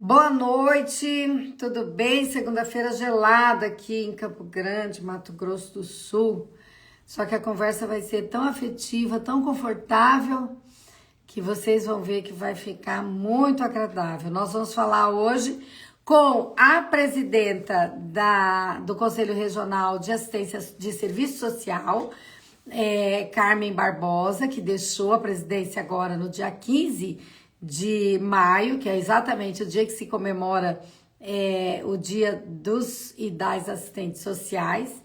Boa noite, tudo bem? Segunda-feira gelada aqui em Campo Grande, Mato Grosso do Sul. Só que a conversa vai ser tão afetiva, tão confortável, que vocês vão ver que vai ficar muito agradável. Nós vamos falar hoje com a presidenta do Conselho Regional de Assistência de Serviço Social, Carmen Barbosa, que deixou a presidência agora no dia 15 de maio, que é exatamente o dia que se comemora o Dia dos e das Assistentes Sociais.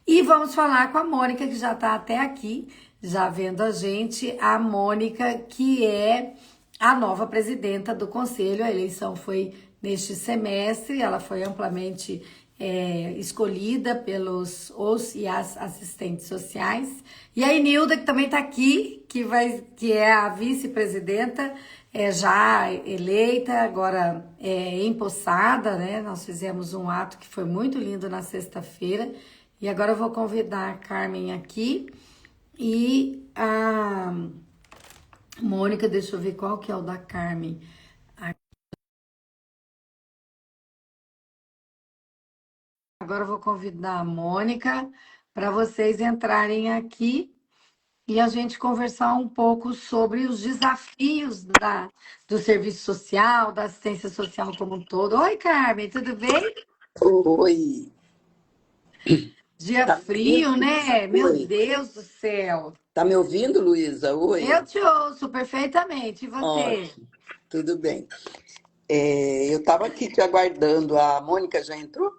E vamos falar com a Mônica, que já está até aqui, já vendo a gente. A Mônica, que é a nova presidenta do Conselho. A eleição foi neste semestre, ela foi amplamente escolhida pelos os e as assistentes sociais. E a Enilda, que também está aqui, que é a vice-presidenta, já eleita, agora empossada, né? Nós fizemos um ato que foi muito lindo na sexta-feira. E agora eu vou convidar a Carmen aqui e a Mônica, deixa eu ver qual que é o da Carmen. Agora eu vou convidar a Mônica para vocês entrarem aqui e a gente conversar um pouco sobre os desafios do serviço social, da assistência social como um todo. Oi, Carmen, tudo bem? Oi, Dia tá me frio, ouvindo? né? Meu Oi, Deus do céu. tá me ouvindo, Luísa? Eu Oi, te ouço perfeitamente. E você? ótimo, tudo bem. Eu estava aqui te aguardando. A Mônica já entrou?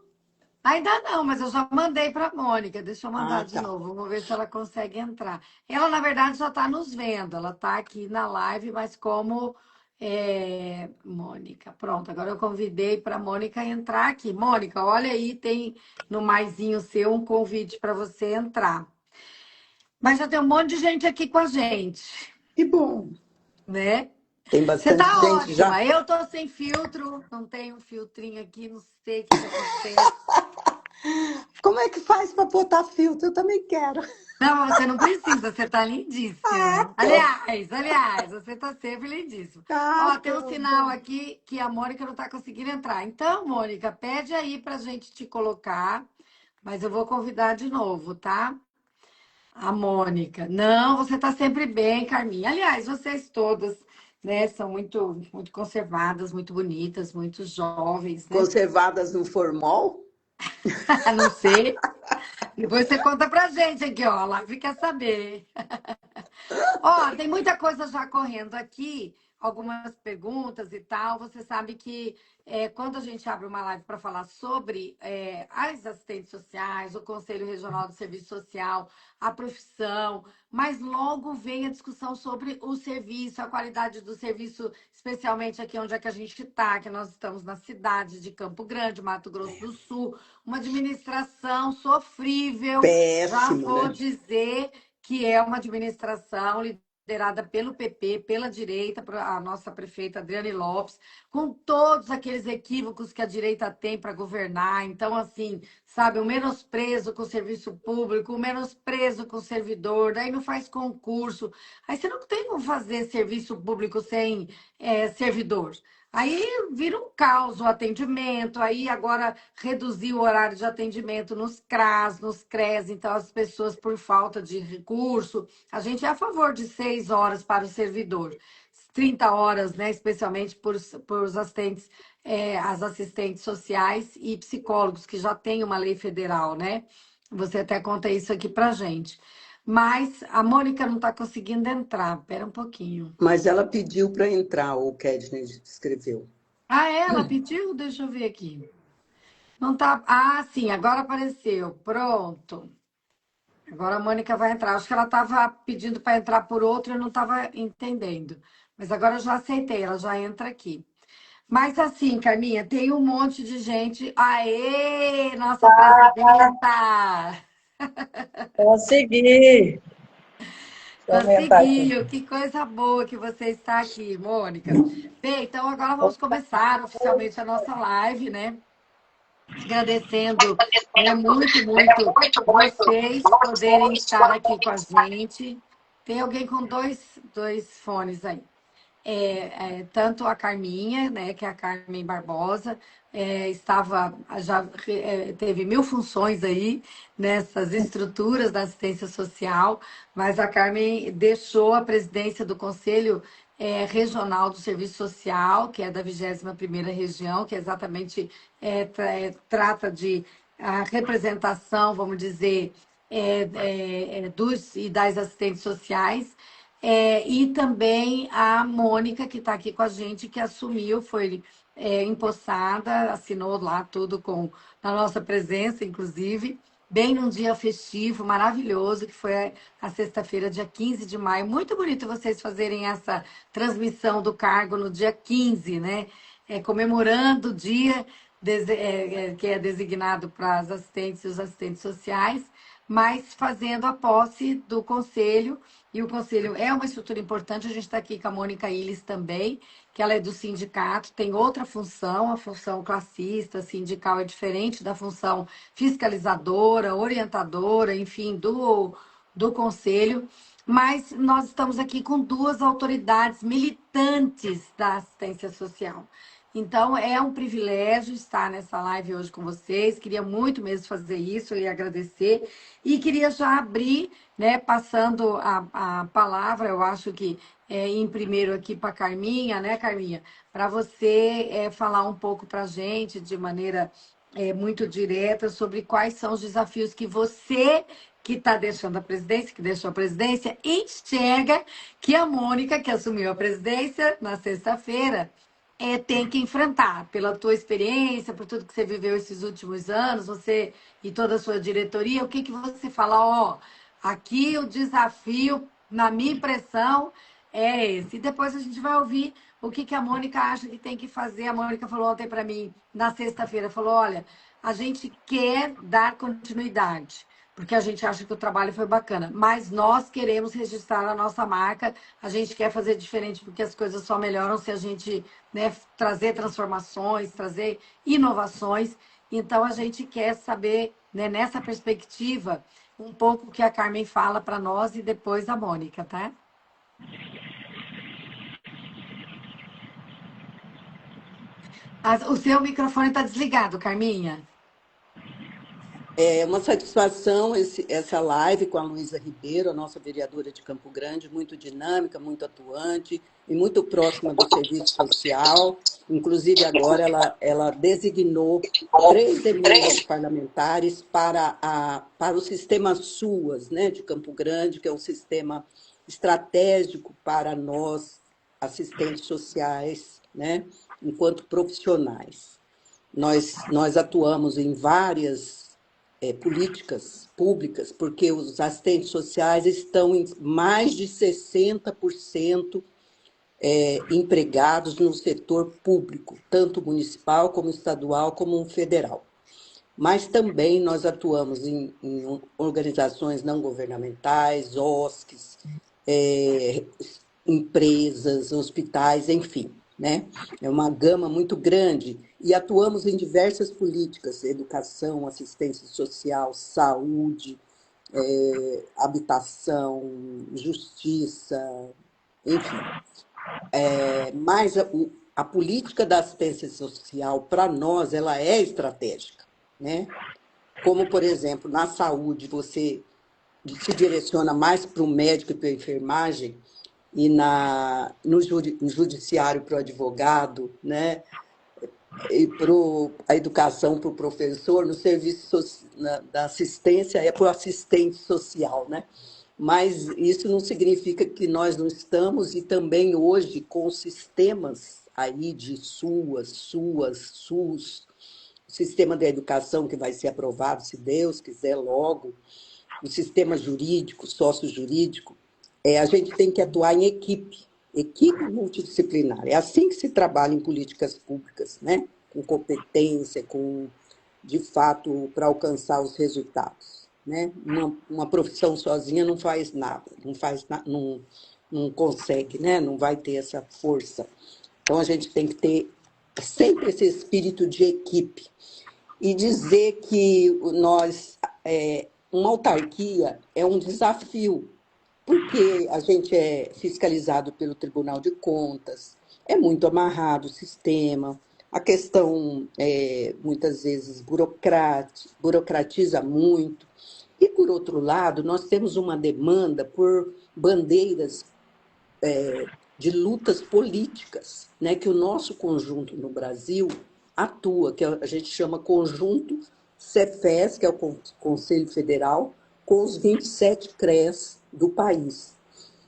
Ainda não, mas eu já mandei para a Mônica. Deixa eu mandar Ah, de tá. novo. Vamos ver se ela consegue entrar. Ela, na verdade, já está nos vendo. Ela está aqui na live, mas como Mônica. Pronto, agora eu convidei para a Mônica entrar aqui. Mônica, olha aí, tem no maisinho seu um convite para você entrar. Mas já tem um monte de gente aqui com a gente, Que bom. né? Tem Você bastante tá gente já. ótima. Eu tô sem filtro, não tenho um filtrinho aqui, não sei o que acontece. Como é que faz para botar filtro? Eu também quero. Não, você não precisa, você tá lindíssima. Ah, tô. Aliás, você tá sempre lindíssima. Ah, Ó, tem um tô. sinal aqui que a Mônica não tá conseguindo entrar. Então, Mônica, pede aí pra gente te colocar, mas eu vou convidar de novo, tá? A Mônica. Não, você tá sempre bem, Carminha. Aliás, vocês todas, né, são muito conservadas, muito bonitas, muito jovens, né? Conservadas no formol? Não sei. Depois você conta pra gente aqui, ó. A live quer saber. Ó, tem muita coisa já correndo aqui, algumas perguntas e tal. Você sabe que quando a gente abre uma live para falar sobre as assistentes sociais, o Conselho Regional do Serviço Social, a profissão, mas logo vem a discussão sobre o serviço, a qualidade do serviço, especialmente aqui onde é que a gente está, que nós estamos na cidade de Campo Grande, Mato Grosso do Sul, uma administração sofrível, já Péssimo, vou né? dizer que é uma administração liderada pelo PP, pela direita, a nossa prefeita Adriane Lopes, com todos aqueles equívocos que a direita tem para governar. Então, assim, sabe, o menosprezo com o serviço público, o menosprezo com o servidor, daí não faz concurso. Aí você não tem como fazer serviço público sem servidor. Aí vira um caos o atendimento, aí agora reduziu o horário de atendimento nos CRAS, nos CRES, então as pessoas, por falta de recurso, a gente é a favor de 6 horas para o servidor, 30 horas, né, especialmente por os assistentes, as assistentes sociais e psicólogos, que já tem uma lei federal, né? Você até conta isso aqui pra gente. Mas a Mônica não está conseguindo entrar, espera um pouquinho. Mas ela pediu para entrar, o Kedney escreveu. Ah, ela pediu? Deixa eu ver aqui. Não tá. Ah, sim, agora apareceu. Pronto. Agora a Mônica vai entrar. Acho que ela estava pedindo para entrar por outro e eu não estava entendendo. Mas agora eu já aceitei, ela já entra aqui. Mas assim, Carminha, tem um monte de gente. Aê, nossa presidenta! Consegui. Deixa eu aumentar aqui. Conseguiu! Que coisa boa que você está aqui, Mônica. Bem, então agora vamos começar oficialmente a nossa live, né? Agradecendo, muito vocês poderem estar aqui com a gente. Tem alguém com dois fones aí. tanto a Carminha, né, que é a Carmen Barbosa, teve 1000 funções aí nessas estruturas da assistência social, mas a Carmen deixou a presidência do Conselho Regional do Serviço Social, que é da 21ª região, que exatamente trata de a representação, vamos dizer, dos e das assistentes sociais, e também a Mônica, que está aqui com a gente, que assumiu, foi empossada, assinou lá tudo na nossa presença, inclusive, bem num dia festivo, maravilhoso, que foi a sexta-feira, dia 15 de maio. Muito bonito vocês fazerem essa transmissão do cargo no dia 15, né? Comemorando o dia que é designado para as assistentes e os assistentes sociais, mas fazendo a posse do conselho, e o conselho é uma estrutura importante. A gente está aqui com a Mônica Illes também, que ela é do sindicato, tem outra função, a função classista, sindical é diferente da função fiscalizadora, orientadora, enfim, do conselho, mas nós estamos aqui com 2 autoridades militantes da assistência social. Então, é um privilégio estar nessa live hoje com vocês. Queria muito mesmo fazer isso e agradecer. E queria já abrir, né, passando a palavra, eu acho que em primeiro aqui para a Carminha, né, Carminha? Para você falar um pouco para a gente, de maneira muito direta, sobre quais são os desafios que você, que está deixando a presidência, que deixou a presidência, enxerga que a Mônica, que assumiu a presidência na sexta-feira, tem que enfrentar, pela tua experiência, por tudo que você viveu esses últimos anos, você e toda a sua diretoria, o que que você fala? Ó, aqui o desafio, na minha impressão, é esse. E depois a gente vai ouvir o que que a Mônica acha que tem que fazer. A Mônica falou ontem para mim, na sexta-feira, falou, olha, a gente quer dar continuidade, porque a gente acha que o trabalho foi bacana, mas nós queremos registrar a nossa marca, a gente quer fazer diferente, porque as coisas só melhoram se a gente, né, trazer transformações, trazer inovações. Então, a gente quer saber, né, nessa perspectiva, um pouco o que a Carmen fala para nós e depois a Mônica, tá? O seu microfone está desligado, Carminha. É uma satisfação essa live com a Luísa Ribeiro, a nossa vereadora de Campo Grande, muito dinâmica, muito atuante e muito próxima do serviço social. Inclusive, agora ela designou 3 emendas parlamentares para o sistema SUAS, né, de Campo Grande, que é um sistema estratégico para nós, assistentes sociais, né, enquanto profissionais. Nós atuamos em várias políticas públicas, porque os assistentes sociais estão em mais de 60% empregados no setor público, tanto municipal, como estadual, como federal. Mas também nós atuamos em organizações não governamentais, OSCs, empresas, hospitais, enfim, né? É uma gama muito grande e atuamos em diversas políticas, educação, assistência social, saúde, habitação, justiça, enfim. Mas a política da assistência social, para nós, ela é estratégica, né? Como, por exemplo, na saúde, você se direciona mais para o médico e para a enfermagem, e no judiciário para o advogado, né? E para a educação para o professor, no serviço da assistência é para o assistente social, né? Mas isso não significa que nós não estamos, e também hoje com sistemas aí de SUS, o sistema da educação que vai ser aprovado, se Deus quiser, logo, o sistema jurídico, sócio-jurídico, a gente tem que atuar em equipe multidisciplinar. É assim que se trabalha em políticas públicas, né? Com competência, de fato, para alcançar os resultados, né? Uma profissão sozinha não faz nada, não consegue, né? Não vai ter essa força. Então, a gente tem que ter sempre esse espírito de equipe e dizer que uma autarquia é um desafio, porque a gente é fiscalizado pelo Tribunal de Contas, é muito amarrado o sistema, a questão muitas vezes burocratiza muito. E, por outro lado, nós temos uma demanda por bandeiras de lutas políticas, né, que o nosso conjunto no Brasil atua, que a gente chama conjunto Cefes, que é o Conselho Federal, com os 27 CREAs do país.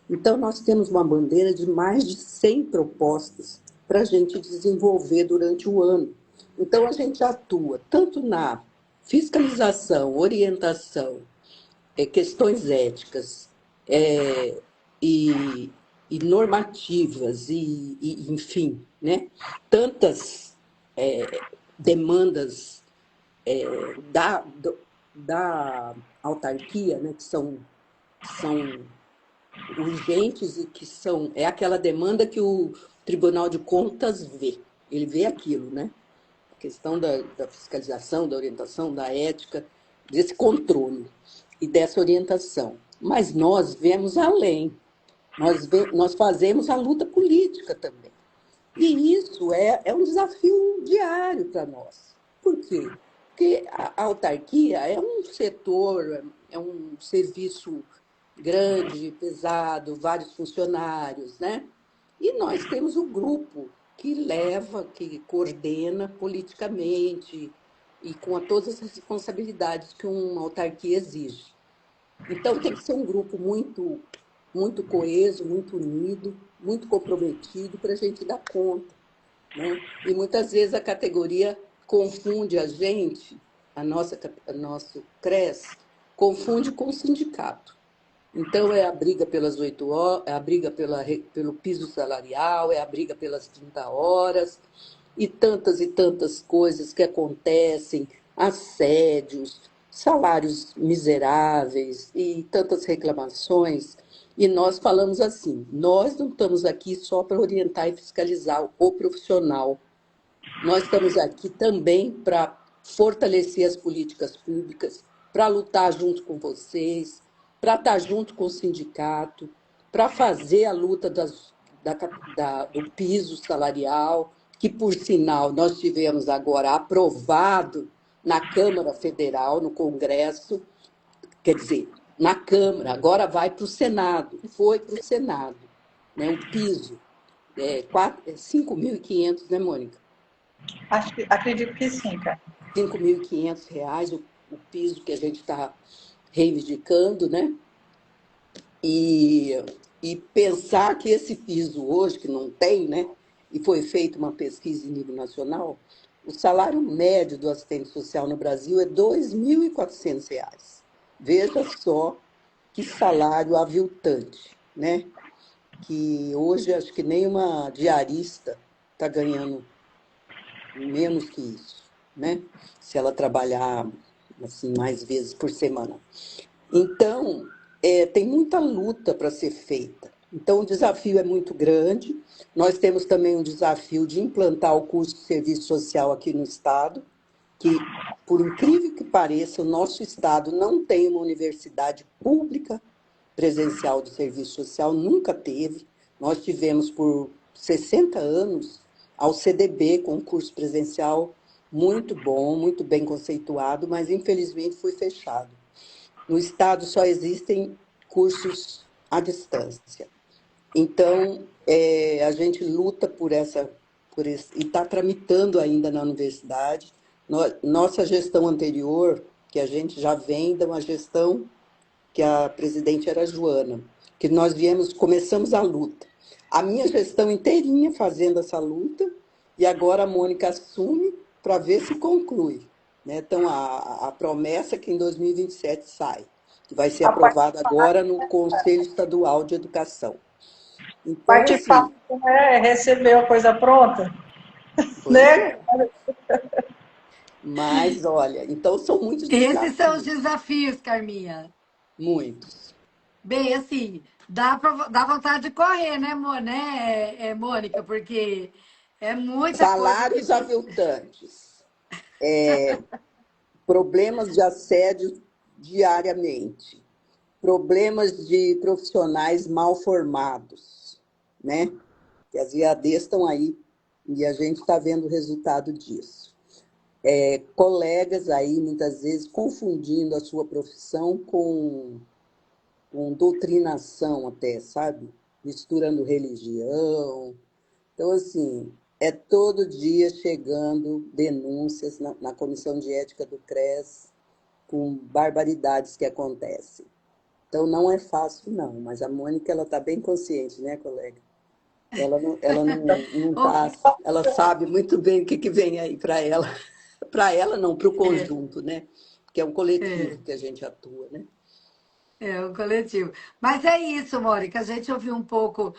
Então, nós temos uma bandeira de mais de 100 propostas para a gente desenvolver durante o ano. Então, a gente atua tanto na fiscalização, orientação, questões éticas é, e, e normativas, enfim, né? Tantas demandas da, da autarquia, né? Que são urgentes e que é aquela demanda que o Tribunal de Contas vê. Ele vê aquilo, né? A questão da fiscalização, da orientação, da ética, desse controle e dessa orientação. Mas nós vemos além, nós fazemos a luta política também. E isso é um desafio diário para nós. Por quê? Porque a autarquia é um setor, é um serviço grande, pesado, vários funcionários, né? E nós temos o grupo que leva, que coordena politicamente e com todas as responsabilidades que uma autarquia exige. Então, tem que ser um grupo muito coeso, muito unido, muito comprometido para a gente dar conta, né? E muitas vezes a categoria confunde a gente, a nosso CRES, confunde com o sindicato. Então, é a briga pelas 8 horas, é a briga pelo piso salarial, é a briga pelas 30 horas, e tantas coisas que acontecem, assédios, salários miseráveis e tantas reclamações. E nós falamos assim: nós não estamos aqui só para orientar e fiscalizar o profissional, nós estamos aqui também para fortalecer as políticas públicas, para lutar junto com vocês, para estar junto com o sindicato, para fazer a luta do piso salarial, que, por sinal, nós tivemos agora aprovado na Câmara Federal, no Congresso, quer dizer, na Câmara, agora vai para o Senado, foi para o Senado, né, um piso, 5.500, né, Mônica? Acredito que sim, cara. R$ 5.500 o piso que a gente está reivindicando, né? E, e pensar que esse piso hoje, que não tem, né? E foi feita uma pesquisa em nível nacional, o salário médio do assistente social no Brasil é R$ 2.400. Veja só que salário aviltante, né? Que hoje acho que nem uma diarista está ganhando menos que isso, né? Se ela trabalhar assim mais vezes por semana. Então, tem muita luta para ser feita. Então, o desafio é muito grande. Nós temos também um desafio de implantar o curso de serviço social aqui no Estado, que, por incrível que pareça, o nosso Estado não tem uma universidade pública presencial de serviço social, nunca teve. Nós tivemos por 60 anos ao CDB, com um curso presencial muito bom, muito bem conceituado, mas infelizmente foi fechado. No Estado só existem cursos à distância. Então, a gente luta e está tramitando ainda na universidade. Nossa gestão anterior, que a gente já vem de uma gestão que a presidente era a Joana, que nós começamos a luta. A minha gestão inteirinha fazendo essa luta, e agora a Mônica assume para ver se conclui, né? Então, a promessa é que em 2027 sai, que vai ser aprovada agora no Conselho Estadual de Educação. Então, Parte assim, fácil é receber a coisa pronta, né? Mas, olha, então são muitos Esses são os desafios. desafios, Carminha. Muitos. Bem, assim, dá vontade de correr, né, Mônica? Porque é muita coisa que Salários tem. aviltantes, problemas de assédio diariamente, problemas de profissionais mal formados, né? Que as IADs estão aí e a gente está vendo o resultado disso. Colegas aí, muitas vezes, confundindo a sua profissão com doutrinação até, sabe? Misturando religião. Então, assim, é todo dia chegando denúncias na Comissão de Ética do CRES com barbaridades que acontecem. Então, não é fácil, não, mas a Mônica, ela está bem consciente, né, colega? Ela não tá, ela sabe muito bem o que vem aí para ela. Para ela, não, para o É, conjunto, né? Porque é um coletivo é. que a gente atua, né? É, o coletivo. Mas é isso, Mônica, a gente ouviu um pouco,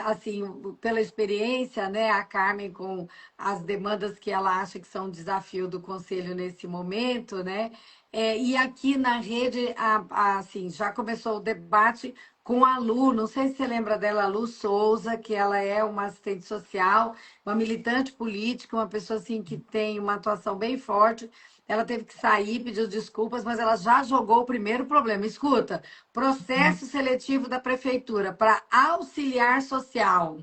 assim, pela experiência, né, a Carmen com as demandas que ela acha que são um desafio do Conselho nesse momento, né? E aqui na rede, assim, já começou o debate com a Lu, não sei se você lembra dela, a Lu Souza, que ela é uma assistente social, uma militante política, uma pessoa, assim, que tem uma atuação bem forte. Ela teve que sair, pediu desculpas, mas ela já jogou o primeiro problema. Escuta, processo seletivo da prefeitura para auxiliar social.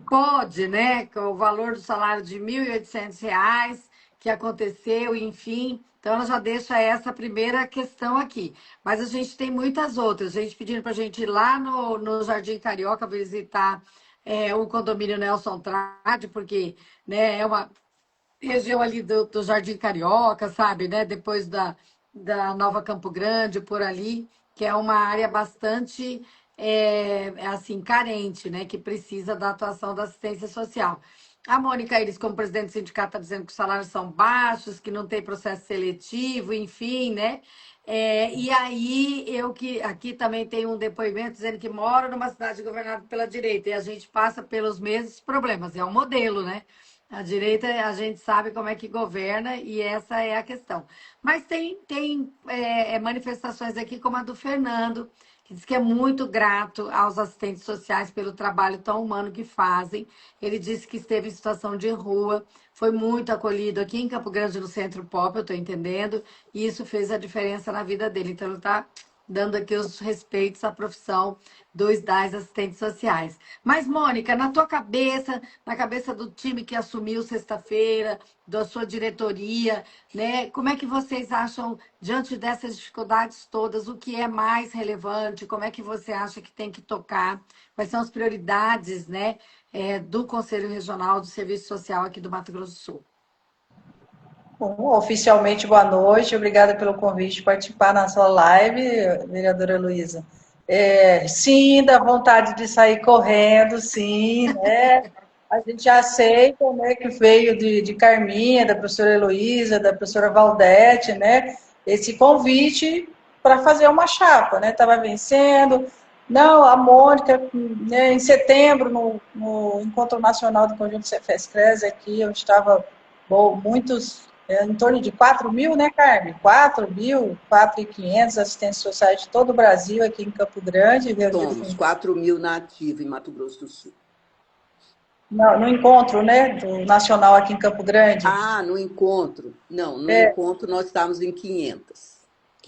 Pode, né? Com o valor do salário de R$ 1.800 que aconteceu, enfim. Então, ela já deixa essa primeira questão aqui. Mas a gente tem muitas outras. A gente pedindo para a gente ir lá no Jardim Carioca visitar o condomínio Nelson Trade, porque né, é uma região ali do Jardim Carioca, sabe, né? Depois da Nova Campo Grande, por ali, que é uma área bastante, assim, carente, né? Que precisa da atuação da assistência social. A Mônica Iris, como presidente do sindicato, está dizendo que os salários são baixos, que não tem processo seletivo, enfim, né? E aí, eu que aqui também tenho um depoimento dizendo que moro numa cidade governada pela direita e a gente passa pelos mesmos problemas. É um modelo, né? A direita, a gente sabe como é que governa e essa é a questão. Mas tem manifestações aqui como a do Fernando, que diz que é muito grato aos assistentes sociais pelo trabalho tão humano que fazem. Ele disse que esteve em situação de rua, foi muito acolhido aqui em Campo Grande, no Centro Pop, eu estou entendendo, e isso fez a diferença na vida dele. Então, ele está dando aqui os respeitos à profissão das assistentes sociais. Mas, Mônica, na tua cabeça, na cabeça do time que assumiu sexta-feira, da sua diretoria, né? Como é que vocês acham, diante dessas dificuldades todas, o que é mais relevante? Como é que você acha que tem que tocar? Quais são as prioridades, né, do Conselho Regional do Serviço Social aqui do Mato Grosso do Sul? Bom, oficialmente, boa noite. Obrigada pelo convite de participar na sua live, vereadora Luísa. Sim, dá vontade de sair correndo, sim, né? A gente já aceita, né, que veio de Carminha, da professora Heloísa, da professora Valdete, né, esse convite para fazer uma chapa, né? Estava vencendo. Não, a Mônica, né, em setembro, no Encontro Nacional do Conjunto Cefes-Cres, aqui, onde estava muitos, em torno de 4 mil, né, Carmen? 4 mil, 4.500 assistentes sociais de todo o Brasil, aqui em Campo Grande, reunido Somos com 4.000 na ativa em Mato Grosso do Sul. no encontro, né, do Nacional aqui em Campo Grande. Ah, no encontro. Não, no É, encontro nós estávamos em 500.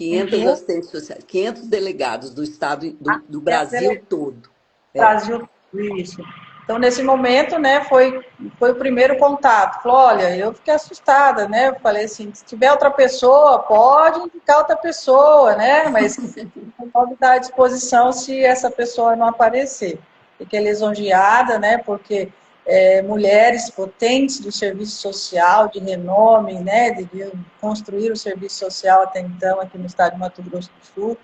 em 500 500 assistentes sociais, 500 delegados do estado, do Brasil todo. Brasil, isso. Então, nesse momento, né, foi o primeiro contato. Falou, olha, eu fiquei assustada, né? Eu falei assim, se tiver outra pessoa, pode indicar outra pessoa, né? Mas não pode estar à disposição se essa pessoa não aparecer. Fiquei lisonjeada, né? Porque mulheres potentes do serviço social, de renome, né? De construir o serviço social até então aqui no estado de Mato Grosso do Sul,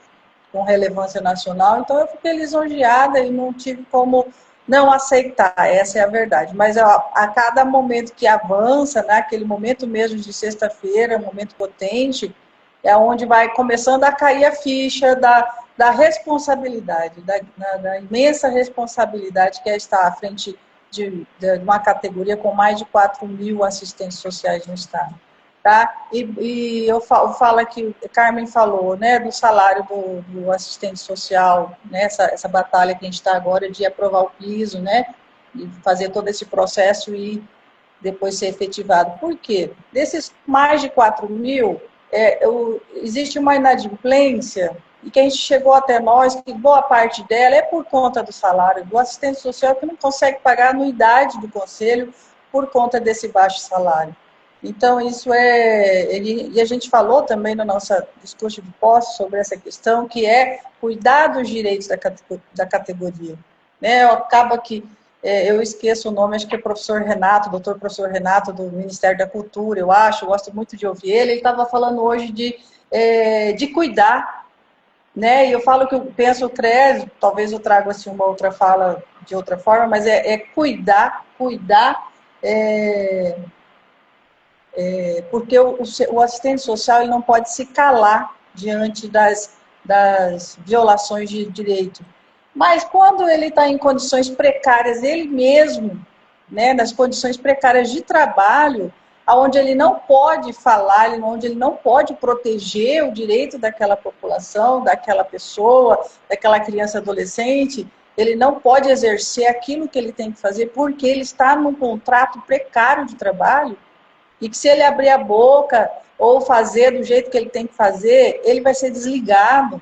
com relevância nacional, então eu fiquei lisonjeada e não tive como não aceitar, essa é a verdade. Mas a cada momento que avança, naquele momento mesmo de sexta-feira, momento potente, é onde vai começando a cair a ficha da responsabilidade, da imensa responsabilidade que é estar à frente de uma categoria com mais de 4 mil assistentes sociais no estado. Tá? E eu falo aqui, Carmen falou, né, do salário do assistente social, né, essa batalha que a gente está agora de aprovar o piso, né, e fazer todo esse processo e depois ser efetivado. Por quê? Desses mais de 4 mil, existe uma inadimplência e que a gente chegou até nós, que boa parte dela é por conta do salário do assistente social, que não consegue pagar a anuidade do conselho por conta desse baixo salário. Então, isso e a gente falou também no nosso discurso de posse sobre essa questão, que é cuidar dos direitos da categoria. Né? Acaba que eu esqueço o nome, acho que é professor Renato, doutor professor Renato, do Ministério da Cultura, eu gosto muito de ouvir ele estava falando hoje de cuidar, né? E eu falo que eu penso o CRES, talvez eu traga assim, uma outra fala de outra forma, mas cuidar, porque o assistente social ele não pode se calar diante das violações de direito. Mas quando ele está em condições precárias, ele mesmo, né, nas condições precárias de trabalho, onde ele não pode falar, onde ele não pode proteger o direito daquela população, daquela pessoa, daquela criança adolescente, ele não pode exercer aquilo que ele tem que fazer porque ele está num contrato precário de trabalho e que se ele abrir a boca ou fazer do jeito que ele tem que fazer, ele vai ser desligado.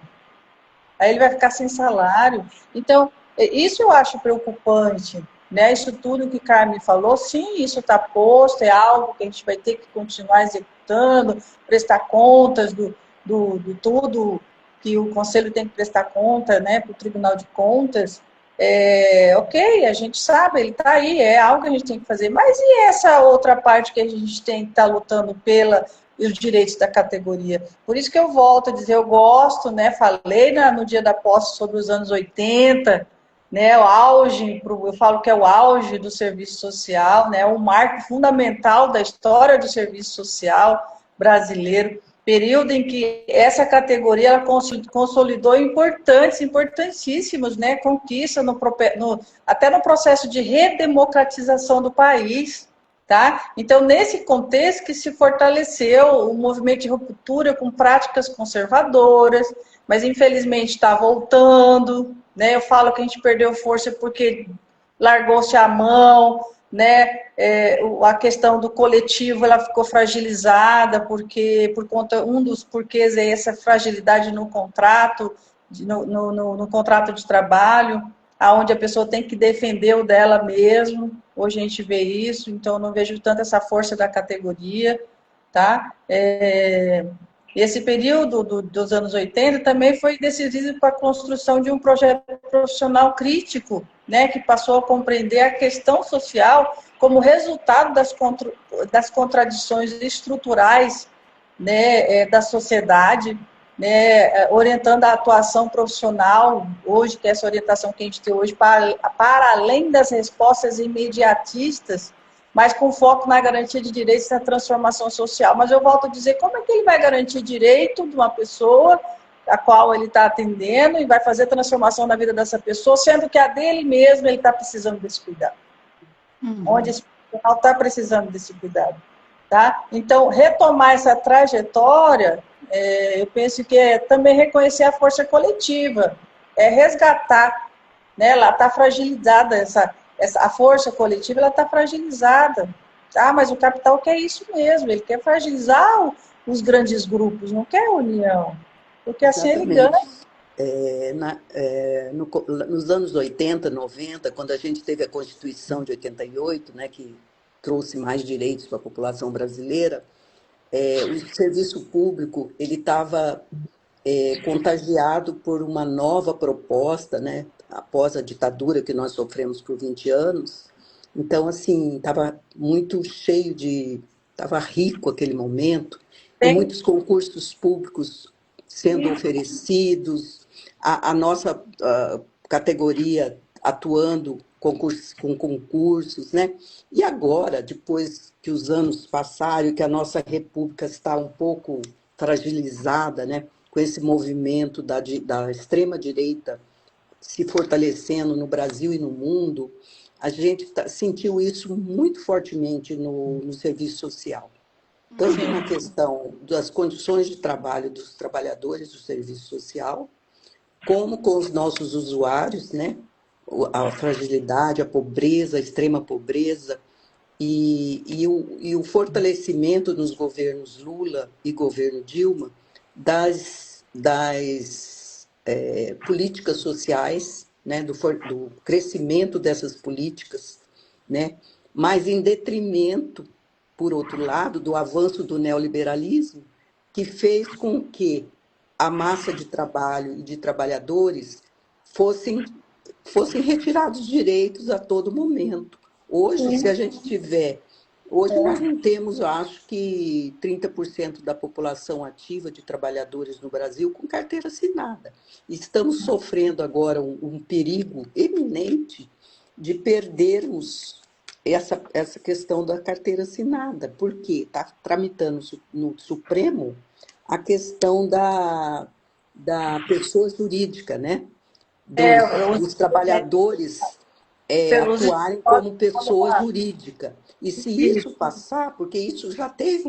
Aí ele vai ficar sem salário. Então, isso eu acho preocupante, né? Isso tudo que Carmen falou, sim, isso está posto, é algo que a gente vai ter que continuar executando, prestar contas do tudo que o Conselho tem que prestar conta, né, para o Tribunal de Contas. Ok, a gente sabe, ele está aí, é algo que a gente tem que fazer. Mas e essa outra parte que a gente tem que estar lutando os direitos da categoria? Por isso que eu volto a dizer, eu gosto, né? Falei no dia da posse sobre os anos 80, né? O auge, eu falo que é o auge do serviço social, né? Um marco fundamental da história do serviço social brasileiro. Período em que essa categoria ela consolidou importantíssimos, né, conquistas até no processo de redemocratização do país, tá? Então, nesse contexto que se fortaleceu o movimento de ruptura com práticas conservadoras, mas infelizmente está voltando, né? Eu falo que a gente perdeu força porque largou-se a mão, né? A questão do coletivo ela ficou fragilizada porque por conta um dos porquês é essa fragilidade no contrato, no contrato de trabalho, aonde a pessoa tem que defender o dela mesmo. Hoje a gente vê isso, então eu não vejo tanto essa força da categoria, tá? Esse período dos anos 80 também foi decisivo para a construção de um projeto profissional crítico, né, que passou a compreender a questão social como resultado das contradições estruturais, né, da sociedade, né, orientando a atuação profissional hoje, que é essa orientação que a gente tem hoje, para além das respostas imediatistas, mas com foco na garantia de direitos e na transformação social. Mas eu volto a dizer, como é que ele vai garantir direito de uma pessoa a qual ele está atendendo e vai fazer transformação na vida dessa pessoa, sendo que a dele mesmo ele está precisando desse cuidado. Onde esse profissional está precisando desse cuidado. Tá? Então, retomar essa trajetória, eu penso que é também reconhecer a força coletiva, é resgatar, né? Ela está fragilizada, a força coletiva ela está fragilizada. Mas o capital quer isso mesmo, ele quer fragilizar os grandes grupos, não quer a união, porque assim ele ganha. Nos anos 80, 90, quando a gente teve a Constituição de 88, né, que trouxe mais direitos para a população brasileira, o serviço público ele estava contagiado por uma nova proposta, né, após a ditadura que nós sofremos por 20 anos. Então, assim, estava muito cheio estava rico aquele momento, com muitos concursos públicos sendo oferecidos, a nossa categoria atuando com concursos, né? E agora, depois que os anos passaram e que a nossa república está um pouco fragilizada, né? Com esse movimento da extrema-direita se fortalecendo no Brasil e no mundo, a gente sentiu isso muito fortemente no serviço social. Tanto na questão das condições de trabalho dos trabalhadores do serviço social, como com os nossos usuários, né? A fragilidade, a pobreza, a extrema pobreza, e o fortalecimento nos governos Lula e governo Dilma das políticas sociais, né, do crescimento dessas políticas, né, mas em detrimento, por outro lado, do avanço do neoliberalismo, que fez com que a massa de trabalho e de trabalhadores fossem, fossem retirados direitos a todo momento. Hoje, se Sim, a gente tiver. Hoje nós não temos, eu acho que 30% da população ativa de trabalhadores no Brasil com carteira assinada. Estamos sofrendo agora um perigo eminente de perdermos essa questão da carteira assinada, porque está tramitando no Supremo a questão da pessoa jurídica, né? eu Dos trabalhadores pelos atuarem esportes, como pessoa jurídica. E se isso passar, porque isso já teve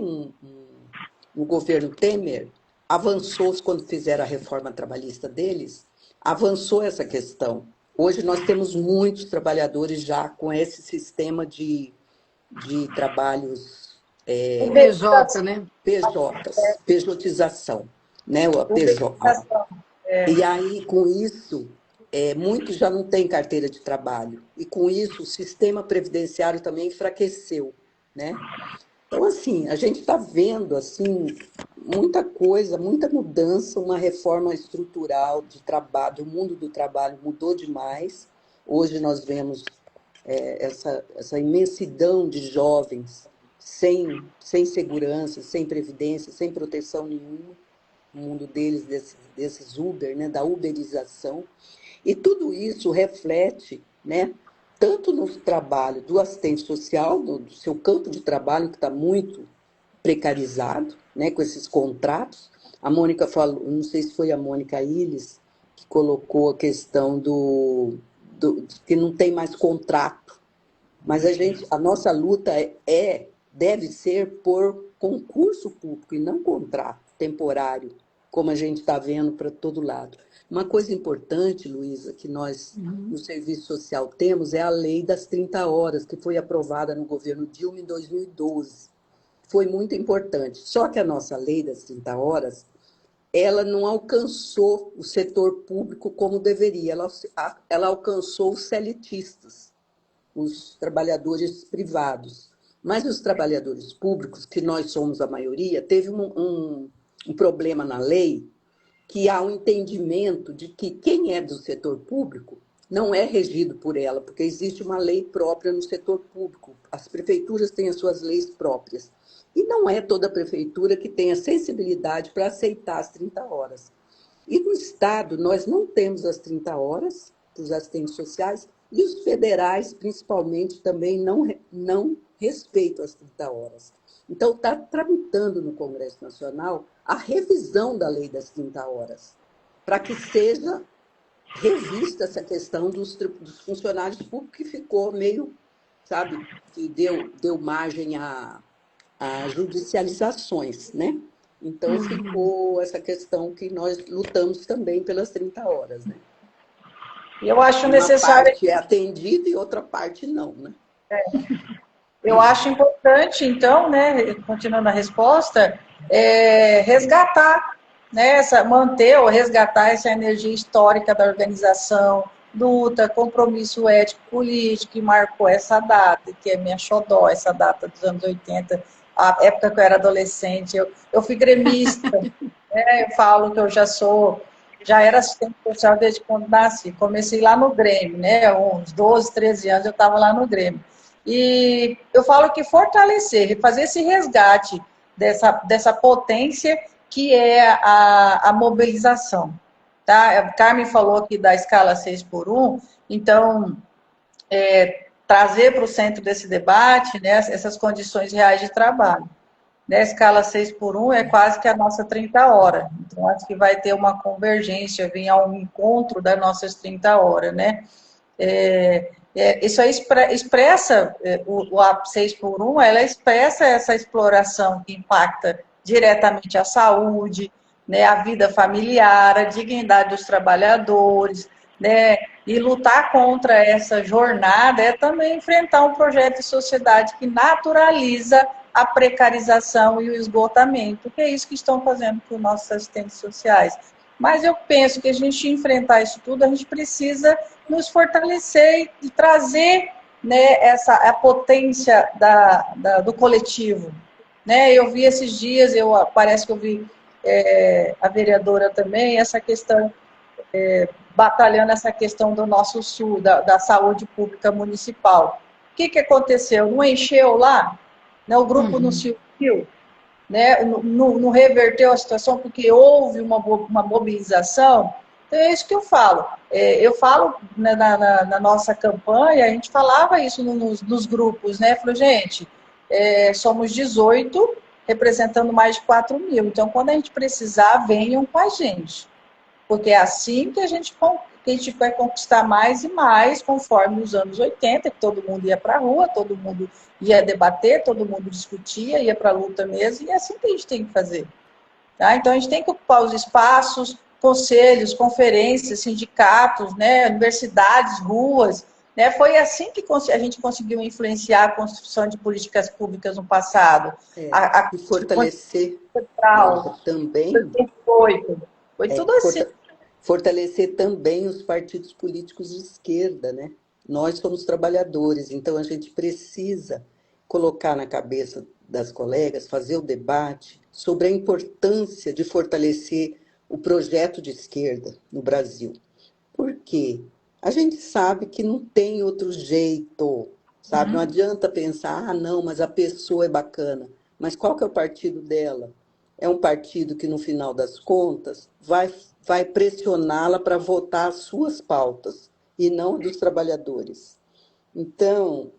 no governo Temer, avançou quando fizeram a reforma trabalhista deles, avançou essa questão. Hoje nós temos muitos trabalhadores já com esse sistema de trabalhos PJ, né? PJs, pejotização, né? O PJ. E aí, com isso, muitos já não têm carteira de trabalho. E com isso, o sistema previdenciário também enfraqueceu, né? Então, assim, a gente está vendo assim, muita coisa, muita mudança, uma reforma estrutural de trabalho, o mundo do trabalho mudou demais. Hoje nós vemos essa imensidão de jovens sem segurança, sem previdência, sem proteção nenhuma, o mundo deles, desses Uber, né, da uberização. E tudo isso reflete, né, tanto no trabalho do assistente social, do seu campo de trabalho, que está muito precarizado, né, com esses contratos. A Mônica falou, não sei se foi a Mônica Illes, que colocou a questão que não tem mais contrato. Mas a nossa luta deve ser por concurso público e não contrato temporário, como a gente está vendo para todo lado. Uma coisa importante, Luísa, que nós no Serviço Social temos é a lei das 30 horas, que foi aprovada no governo Dilma em 2012. Foi muito importante. Só que a nossa lei das 30 horas, ela não alcançou o setor público como deveria. Ela alcançou os CLTistas, os trabalhadores privados. Mas os trabalhadores públicos, que nós somos a maioria, teve um problema na lei, que há um entendimento de que quem é do setor público não é regido por ela, porque existe uma lei própria no setor público. As prefeituras têm as suas leis próprias. E não é toda prefeitura que tem a sensibilidade para aceitar as 30 horas. E no Estado, nós não temos as 30 horas para os assistentes sociais, e os federais, principalmente, também não respeitam as 30 horas. Então, está tramitando no Congresso Nacional a revisão da lei das 30 horas, para que seja revista essa questão dos funcionários públicos, que ficou meio, sabe, que deu margem a judicializações, né? Então, ficou essa questão que nós lutamos também pelas 30 horas, né? eu acho Uma necessário, parte é atendida e outra parte não, né? eu acho importante, então, né, continuando a resposta, resgatar, né, manter ou resgatar essa energia histórica da organização, luta, compromisso ético político, que marcou essa data, que é minha xodó, essa data dos anos 80, a época que eu era adolescente. Eu fui gremista, né, eu falo que eu já era assistente social desde quando nasci. Comecei lá no Grêmio, né, uns 12, 13 anos eu estava lá no Grêmio. E eu falo que fortalecer, fazer esse resgate dessa potência que é a mobilização. Tá? A Carmen falou aqui da escala 6x1, então, trazer para o centro desse debate, né, essas condições reais de trabalho. Né, a escala 6x1 é quase que a nossa 30 horas. Então, acho que vai ter uma convergência, vir ao encontro das nossas 30 horas, né? Isso aí expressa, o 6x1, ela expressa essa exploração que impacta diretamente a saúde, né, a vida familiar, a dignidade dos trabalhadores, né, e lutar contra essa jornada é também enfrentar um projeto de sociedade que naturaliza a precarização e o esgotamento, que é isso que estão fazendo com os nossos assistentes sociais. Mas eu penso que a gente enfrentar isso tudo, a gente precisa nos fortalecer e trazer, né, a potência do coletivo. Né? Eu vi esses dias, parece que eu vi a vereadora também, essa questão, batalhando essa questão do nosso sul, da saúde pública municipal. O que aconteceu? Não encheu lá? Né? O grupo não se uniu? Né? Não reverteu a situação porque houve uma mobilização? Então é isso que eu falo. Eu falo, né, na nossa campanha, a gente falava isso nos grupos, né? Falou, gente, somos 18, representando mais de 4 mil. Então, quando a gente precisar, venham com a gente. Porque é assim que a gente vai conquistar mais e mais, conforme os anos 80, que todo mundo ia para a rua, todo mundo ia debater, todo mundo discutia, ia para a luta mesmo, e é assim que a gente tem que fazer. Tá? Então, a gente tem que ocupar os espaços, conselhos, conferências, sindicatos, né, universidades, ruas. Né? Foi assim que a gente conseguiu influenciar a construção de políticas públicas no passado. E fortalecer também. Foi tudo assim. Fortalecer também os partidos políticos de esquerda, né? Nós somos trabalhadores, então a gente precisa colocar na cabeça das colegas, fazer o debate sobre a importância de fortalecer o projeto de esquerda no Brasil. Por quê? A gente sabe que não tem outro jeito, sabe? Não adianta pensar, não, mas a pessoa é bacana. Mas qual que é o partido dela? É um partido que, no final das contas, vai pressioná-la para votar as suas pautas, e não dos trabalhadores. Então,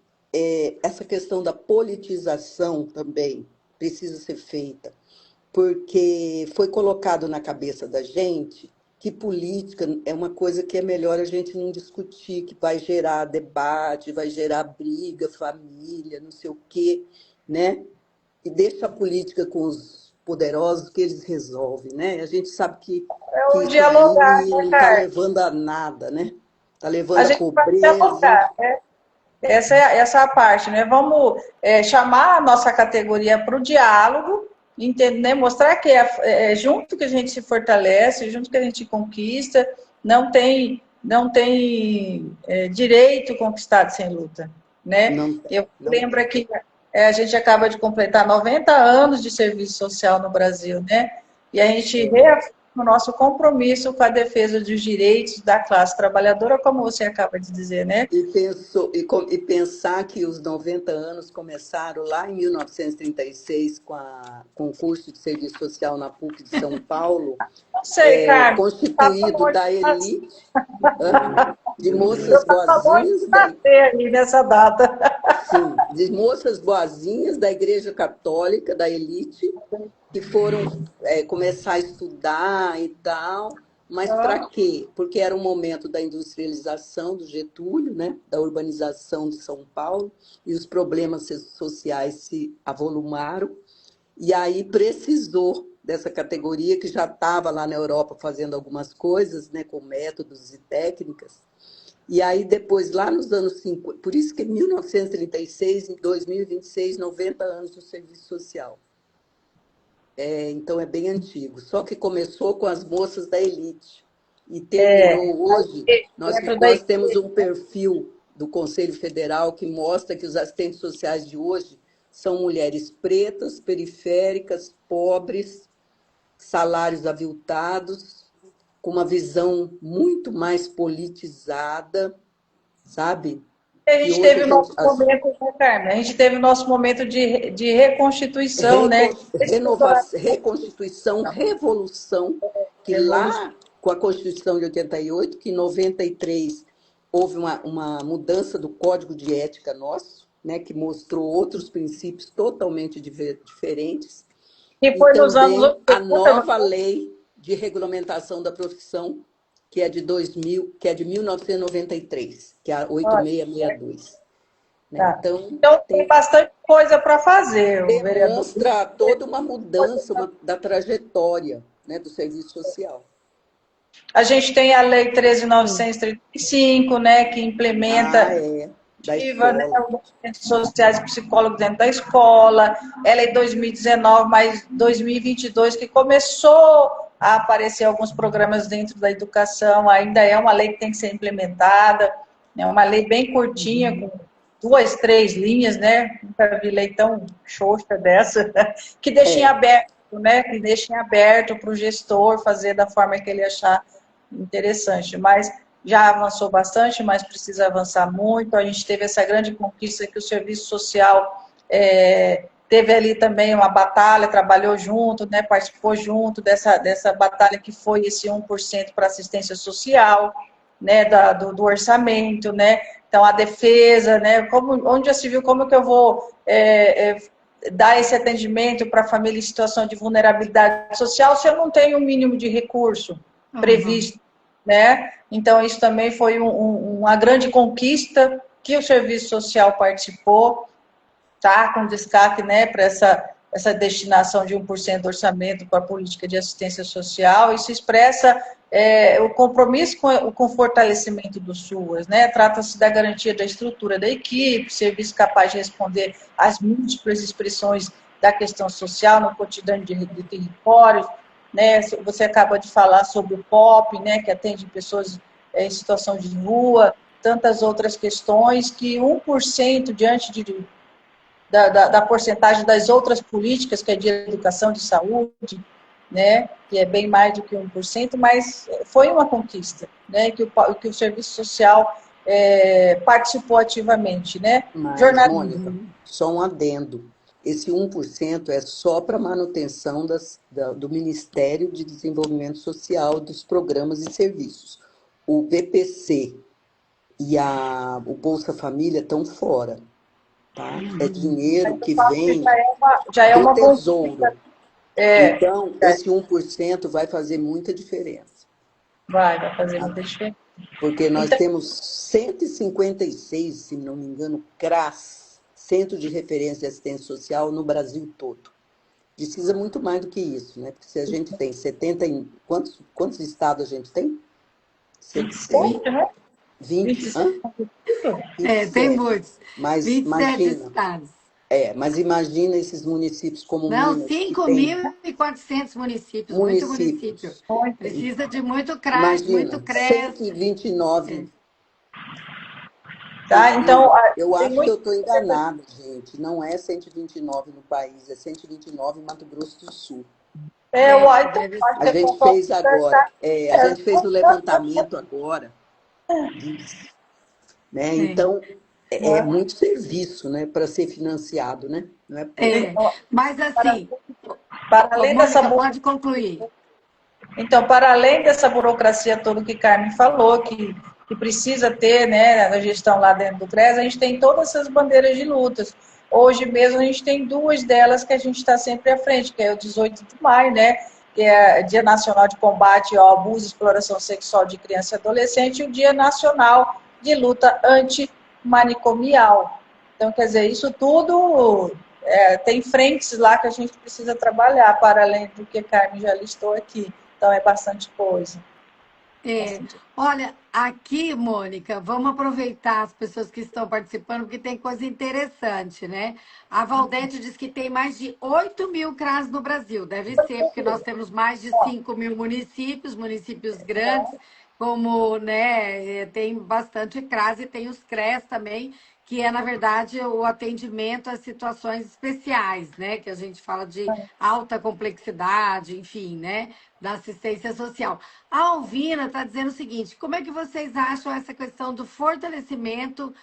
essa questão da politização também precisa ser feita, porque foi colocado na cabeça da gente que política é uma coisa que é melhor a gente não discutir, que vai gerar debate, vai gerar briga, família, não sei o quê, né? E deixa a política com os poderosos que eles resolvem, né? A gente sabe que o dialogar, não está levando a nada, né? Está levando a pobreza. Dialogar, né? Essa é a parte, né? Vamos chamar a nossa categoria para o diálogo, entender, né? Mostrar que é junto que a gente se fortalece, junto que a gente conquista, não tem direito conquistado sem luta, né? Eu lembro que a gente acaba de completar 90 anos de serviço social no Brasil, né? E a gente reafirma o nosso compromisso com a defesa dos direitos da classe trabalhadora, como você acaba de dizer, né? E pensar que os 90 anos começaram lá em 1936 com o curso de serviço social na PUC de São Paulo, não sei, Carmen, constituído da elite, de moças boazinhas. Ali nessa data. Sim, de moças boazinhas da Igreja Católica, da elite, que foram começar a estudar e tal, mas para quê? Porque era um momento da industrialização do Getúlio, né? Da urbanização de São Paulo, e os problemas sociais se avolumaram, e aí precisou dessa categoria que já estava lá na Europa fazendo algumas coisas, né? Com métodos e técnicas. E aí depois, lá nos anos 50, por isso que em 1936, em 2026, 90 anos do serviço social. Então é bem antigo. Só que começou com as moças da elite. E terminou hoje, nós temos um perfil do Conselho Federal que mostra que os assistentes sociais de hoje são mulheres pretas, periféricas, pobres, salários aviltados, com uma visão muito mais politizada, sabe? A gente teve o nosso momento, né, Carmen? A gente teve o nosso momento de reconstituição, né? Reconstituição, revolução, que lá, com a Constituição de 88, que em 93 houve uma mudança do Código de Ética nosso, né, que mostrou outros princípios totalmente diferentes. E foi nos anos 80, a nova lei de regulamentação da profissão, que é de 2000, que é de 1993, que é a 8662. Tá. Então tem bastante coisa para fazer. Demonstra toda uma mudança da trajetória, né, do serviço social. A gente tem a Lei 13.935, né, que implementa os sociais e psicólogos dentro da escola. Ela é 2019, mas 2022 que começou a aparecer alguns programas dentro da educação, ainda é uma lei que tem que ser implementada, é uma lei bem curtinha, com 2, 3 linhas, né? Nunca vi lei tão xoxa dessa, que deixa em É, aberto, né? Que deixa em aberto para o gestor fazer da forma que ele achar interessante. Mas já avançou bastante, mas precisa avançar muito. A gente teve essa grande conquista que o serviço social teve ali também uma batalha, trabalhou junto, né, participou junto dessa batalha que foi esse 1% para assistência social, né, do orçamento, né, então a defesa, né, onde já se viu como que eu vou dar esse atendimento para a família em situação de vulnerabilidade social se eu não tenho um mínimo de recurso previsto, né, então isso também foi uma grande conquista que o serviço social participou, tá, com destaque, né, para essa destinação de 1% do orçamento para a política de assistência social. Isso expressa o compromisso com o fortalecimento do SUAS, né? Trata-se da garantia da estrutura da equipe, serviço capaz de responder às múltiplas expressões da questão social no cotidiano de territórios, né? Você acaba de falar sobre o POP, né, que atende pessoas em situação de rua, tantas outras questões que 1% diante da porcentagem das outras políticas, que é de educação, de saúde, né, que é bem mais do que 1%, mas foi uma conquista, né, que o serviço social participou ativamente, né. mas, Jornada... Mônica, só um adendo. Esse 1% é só para manutenção do Ministério de Desenvolvimento Social, dos programas e serviços. O BPC e o Bolsa Família estão fora, tá? É dinheiro que vem já é do uma conquista. Tesouro. Então, esse 1% vai fazer muita diferença. Vai fazer Tá? muita diferença. Porque nós Então, temos 156, se não me engano, CRAS, Centro de Referência de Assistência Social, no Brasil todo. Precisa muito mais do que isso, né? Porque se a gente tem 70 e... Quantos estados a gente tem? 27, né? 20, 25. Tem 27. muitos. Mas 27 imagina, estados. mas imagina esses municípios como Não, Minas, que tem 5.400 municípios, muito município. municípios. Precisa de muito CRAS, muito Imagina, CRES. 129. Tá? Então, Eu tem acho que muito... eu estou enganada, gente. Não é 129 no país, é 129 em Mato Grosso do Sul. Então, Deve acho A que gente fez agora, a gente fez o levantamento agora disso, né? ser. Então, é muito serviço, né, para ser financiado, né? Não é pouco. Mas assim, para além dessa Mônica, pode concluir. Então, para além dessa burocracia toda que Carmen falou, que precisa ter, né, na gestão lá dentro do CRES, a gente tem todas essas bandeiras de lutas. Hoje mesmo a gente tem 2 delas que a gente está sempre à frente, que é o 18 de maio, né, que é o Dia Nacional de Combate ao Abuso e Exploração Sexual de Criança e Adolescente, e o Dia Nacional de Luta Antimanicomial. Então, quer dizer, isso tudo tem frentes lá que a gente precisa trabalhar, para além do que Carmen já listou aqui. Então, é bastante coisa. Olha, aqui, Mônica, vamos aproveitar as pessoas que estão participando, porque tem coisa interessante, né? A Valdete diz que tem mais de 8.000 CRAS no Brasil. Deve ser, porque nós temos mais de 5.000 municípios, municípios grandes, como, né, tem bastante CRAS e tem os CRES também, que é, na verdade, o atendimento a situações especiais, né? Que a gente fala de alta complexidade, enfim, né? Da assistência social. A Alvina está dizendo o seguinte: como é que vocês acham essa questão do fortalecimento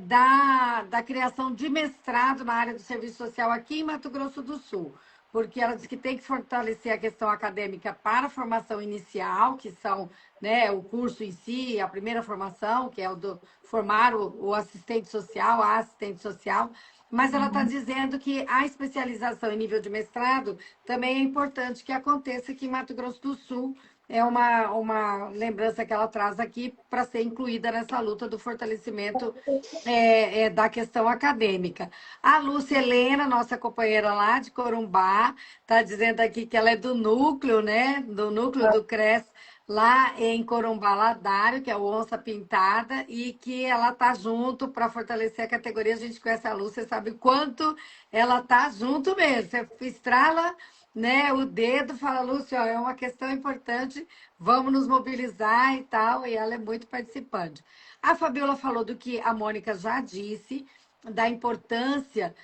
da criação de mestrado na área do serviço social aqui em Mato Grosso do Sul? Porque ela diz que tem que fortalecer a questão acadêmica para a formação inicial, que são, né, o curso em si, a primeira formação, que é o do formar o assistente social, a assistente social, mas ela está dizendo que a especialização em nível de mestrado também é importante que aconteça aqui em Mato Grosso do Sul. É uma lembrança que ela traz aqui para ser incluída nessa luta do fortalecimento da questão acadêmica. A Lúcia Helena, nossa companheira lá de Corumbá, está dizendo aqui que ela é do núcleo, né? Do núcleo do CRES lá em Corumbá Ladário, que é o Onça Pintada, e que ela tá junto para fortalecer a categoria. A gente conhece a Lu, você sabe o quanto ela tá junto mesmo. Você estrala, né, o dedo, fala, Lúcia, ó, é uma questão importante, vamos nos mobilizar e tal, e ela é muito participante. A Fabiola falou do que a Mônica já disse, da importância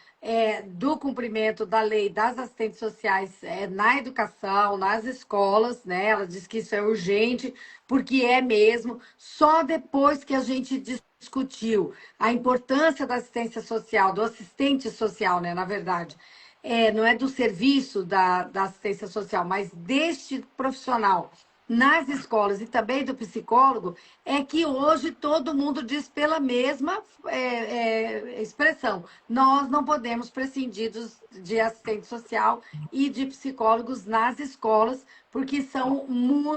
do cumprimento da lei das assistentes sociais na educação, nas escolas, né? Ela diz que isso é urgente, porque é mesmo. Só depois que a gente discutiu a importância da assistência social, do assistente social, né? Na verdade, não é do serviço da assistência social, mas deste profissional nas escolas e também do psicólogo, é que hoje todo mundo diz pela mesma expressão. Nós não podemos prescindir de assistente social e de psicólogos nas escolas, porque são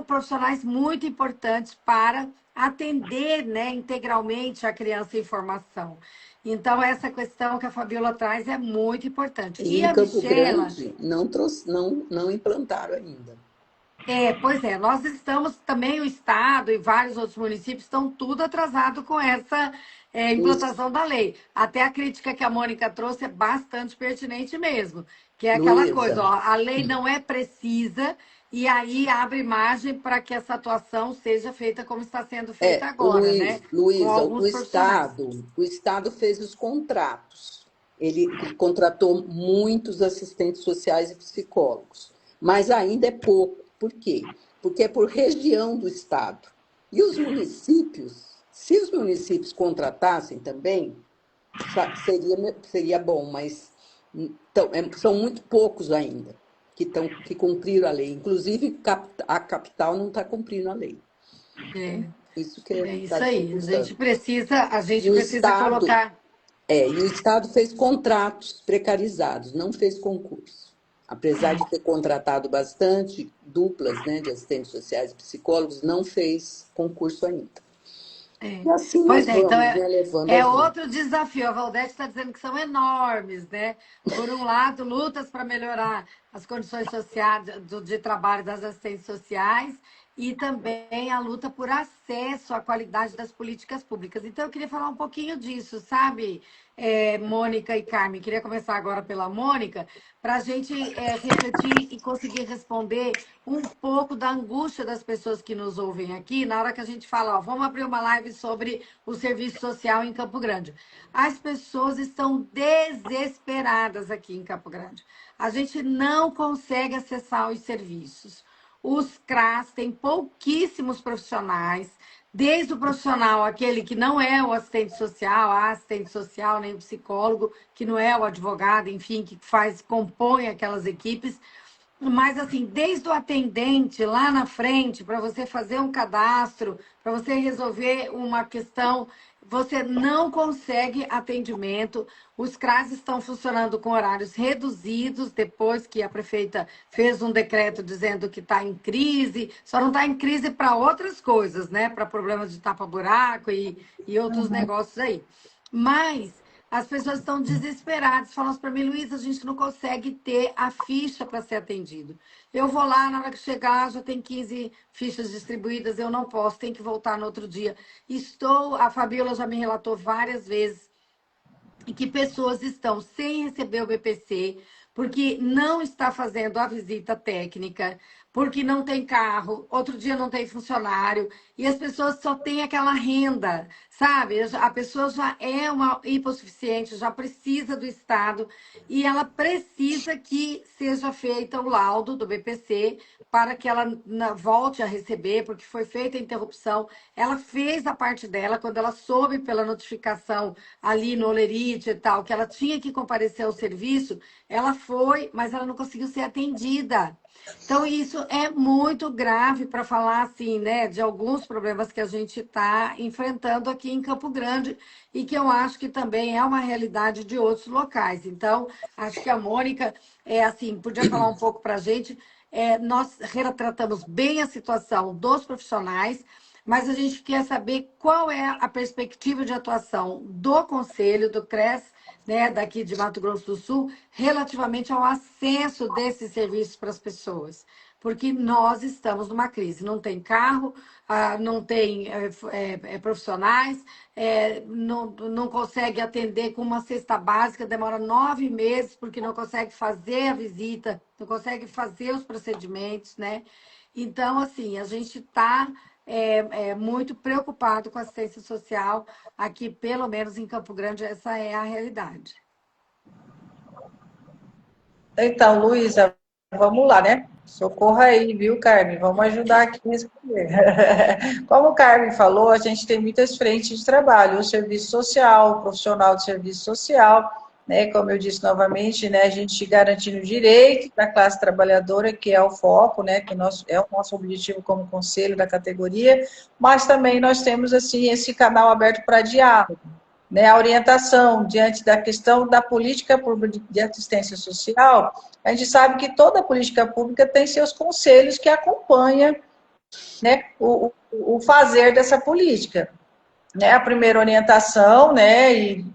profissionais muito importantes para atender, né, integralmente a criança em formação. Então, essa questão que a Fabiola traz é muito importante. E E em a Campo Michela, Grande não implantaram ainda. pois é, nós estamos também, o Estado e vários outros municípios estão tudo atrasado com essa implantação da lei. Até a crítica que a Mônica trouxe é bastante pertinente mesmo, que é aquela coisa, Luísa, ó, a lei não é precisa e aí abre margem para que essa atuação seja feita como está sendo feita agora, né? Com Luísa, alguns profissionais. O Estado fez os contratos. Ele contratou muitos assistentes sociais e psicólogos, mas ainda é pouco. Por quê? Porque é por região do Estado. E os municípios, se os municípios contratassem também, seria bom, mas são muito poucos ainda que cumpriram a lei. Inclusive, a capital não está cumprindo a lei. É, Isso que é está isso aí. dificultando. A E gente o precisa Estado, colocar. e o Estado fez contratos precarizados, não fez concurso. Apesar de ter contratado bastante duplas, né, de assistentes sociais e psicólogos, não fez concurso ainda. É. E assim Pois nós é, então vamos, né, levando é as lutas. outro desafio. A Valdete está dizendo que são enormes, né? Por um lado, lutas para melhorar as condições sociais de trabalho das assistentes sociais e também a luta por acesso à qualidade das políticas públicas. Então, eu queria falar um pouquinho disso, sabe, Mônica e Carmen? Queria começar agora pela Mônica, para a gente refletir e conseguir responder um pouco da angústia das pessoas que nos ouvem aqui, na hora que a gente fala, ó, vamos abrir uma live sobre o serviço social em Campo Grande. As pessoas estão desesperadas aqui em Campo Grande. A gente não consegue acessar os serviços. Os CRAS têm pouquíssimos profissionais, desde o profissional, aquele que não é o assistente social, a assistente social, nem o psicólogo, que não é o advogado, enfim, que compõe aquelas equipes, mas assim, desde o atendente lá na frente, para você fazer um cadastro, para você resolver uma questão, você não consegue atendimento. Os CRAS estão funcionando com horários reduzidos, depois que a prefeita fez um decreto dizendo que está em crise, só não está em crise para outras coisas, né? Para problemas de tapa-buraco e outros negócios aí. Mas as pessoas estão desesperadas, falam para mim, Luísa, a gente não consegue ter a ficha para ser atendido. Eu vou lá, na hora que chegar, já tem 15 fichas distribuídas, eu não posso, tem que voltar no outro dia. A Fabiola já me relatou várias vezes e que pessoas estão sem receber o BPC, porque não está fazendo a visita técnica, porque não tem carro, outro dia não tem funcionário, e as pessoas só têm aquela renda, sabe? A pessoa já é uma hipossuficiente, já precisa do Estado, e ela precisa que seja feita o laudo do BPC para que ela volte a receber, porque foi feita a interrupção. Ela fez a parte dela quando ela soube pela notificação ali no Olerite e tal, que ela tinha que comparecer ao serviço, ela foi, mas ela não conseguiu ser atendida. Então, isso é muito grave para falar assim, né, de alguns problemas que a gente está enfrentando aqui em Campo Grande e que eu acho que também é uma realidade de outros locais. Então, acho que a Mônica, assim, podia falar um pouco para a gente. Nós retratamos bem a situação dos profissionais, mas a gente quer saber qual é a perspectiva de atuação do Conselho, do CRES, né, daqui de Mato Grosso do Sul, relativamente ao acesso desses serviços para as pessoas. porque nós estamos numa crise. Não tem carro, não tem profissionais, não consegue atender com uma cesta básica, demora 9 meses, porque não consegue fazer a visita, não consegue fazer os procedimentos, né? Então, assim, a gente está muito preocupado com a assistência social aqui, pelo menos em Campo Grande, essa é a realidade. Então, Luísa, vamos lá, né? Socorra aí, viu, Carmen? Vamos ajudar aqui a responder. Como o Carmen falou, a gente tem muitas frentes de trabalho, o serviço social, o profissional de serviço social, né? Como eu disse novamente, né? A gente garantindo o direito da classe trabalhadora, que é o foco, né? Que é o nosso objetivo como conselho da categoria, mas também nós temos, assim, esse canal aberto para diálogo, né, a orientação diante da questão da política pública de assistência social. A gente sabe que toda política pública tem seus conselhos que acompanham, né, o fazer dessa política. Né, a primeira orientação, né, e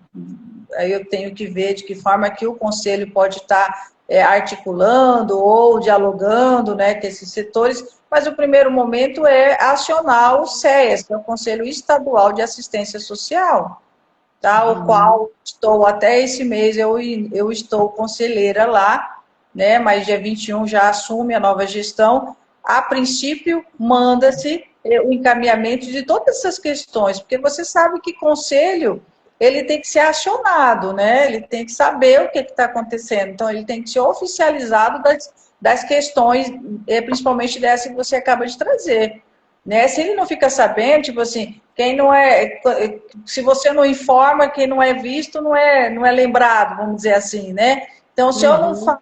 aí eu tenho que ver de que forma que o conselho pode estar articulando ou dialogando, né, com esses setores, mas o primeiro momento é acionar o CEAS, que é o Conselho Estadual de Assistência Social, tá? O qual estou até esse mês, eu estou conselheira lá, né? Mas dia 21 já assume a nova gestão. A princípio, manda-se o encaminhamento de todas essas questões, porque você sabe que conselho, ele tem que ser acionado, né? Ele tem que saber o que está acontecendo. Então, ele tem que ser oficializado das questões, principalmente dessa que você acaba de trazer. Né? Se ele não fica sabendo, tipo assim, quem não é, se você não informa, quem não é visto não é lembrado, vamos dizer assim, né? Então, se eu não falo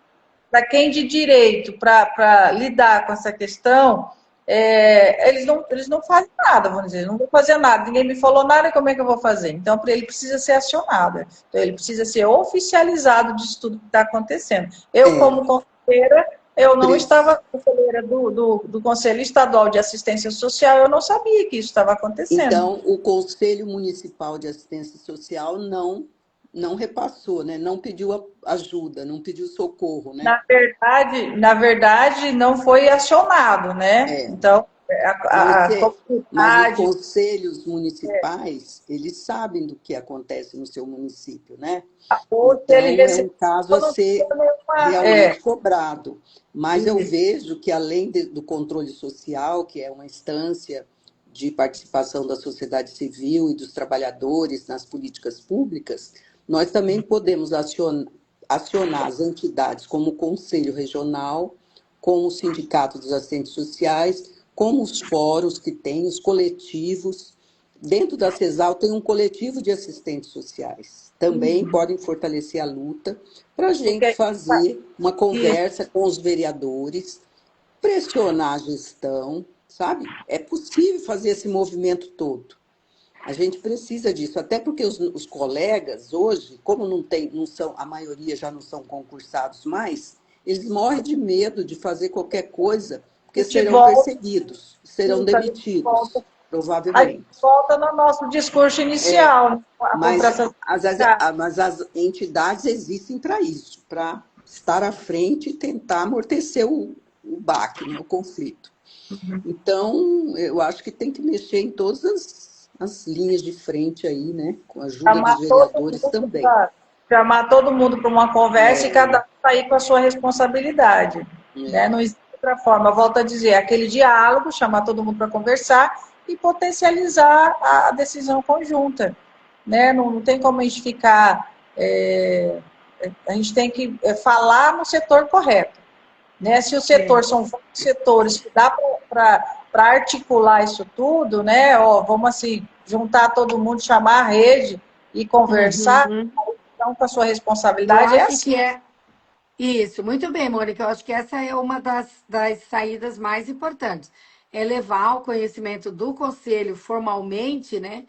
para quem de direito para lidar com essa questão, eles não fazem nada, vamos dizer, não vou fazer nada, ninguém me falou nada, como é que eu vou fazer? Então, ele precisa ser acionado, então ele precisa ser oficializado disso tudo que está acontecendo. Eu, como conselheira, eu não estava conselheira do Conselho Estadual de Assistência Social, eu não sabia que isso estava acontecendo. Então, o Conselho Municipal de Assistência Social não repassou, né? Não pediu ajuda, não pediu socorro, né? Na verdade, não foi acionado, né? Então, mas os conselhos municipais, eles sabem do que acontece no seu município, né? Então, é um caso a ser realmente cobrado. Mas eu vejo que, além do controle social, que é uma instância de participação da sociedade civil e dos trabalhadores nas políticas públicas, nós também podemos acionar as entidades como o Conselho Regional, com o Sindicato dos Assistentes Sociais, com os fóruns que tem, os coletivos. Dentro da CESAL tem um coletivo de assistentes sociais. Também podem fortalecer a luta para a gente fazer uma conversa com os vereadores, pressionar a gestão, sabe? É possível fazer esse movimento todo. A gente precisa disso, até porque os colegas hoje, como não são, a maioria já não são concursados mais, eles morrem de medo de fazer qualquer coisa, porque serão perseguidos, serão demitidos, provavelmente. A gente volta no nosso discurso inicial. Mas as entidades existem para isso, para estar à frente e tentar amortecer o baque, né, o conflito. Então, eu acho que tem que mexer em todas as linhas de frente aí, né? Com a ajuda dos vereadores também. Chamar todo mundo para uma conversa e cada um sair com a sua responsabilidade. Né? Não existe outra forma. Volto a dizer, aquele diálogo, chamar todo mundo para conversar e potencializar a decisão conjunta. Né? Não tem como a gente ficar... a gente tem que falar no setor correto. Né? Se o setor são vários setores que dá para articular isso tudo, né? Vamos assim, juntar todo mundo, chamar a rede e conversar, então com a sua responsabilidade é assim. Isso, muito bem, Mônica. Eu acho que essa é uma das saídas mais importantes. É levar o conhecimento do Conselho formalmente, né?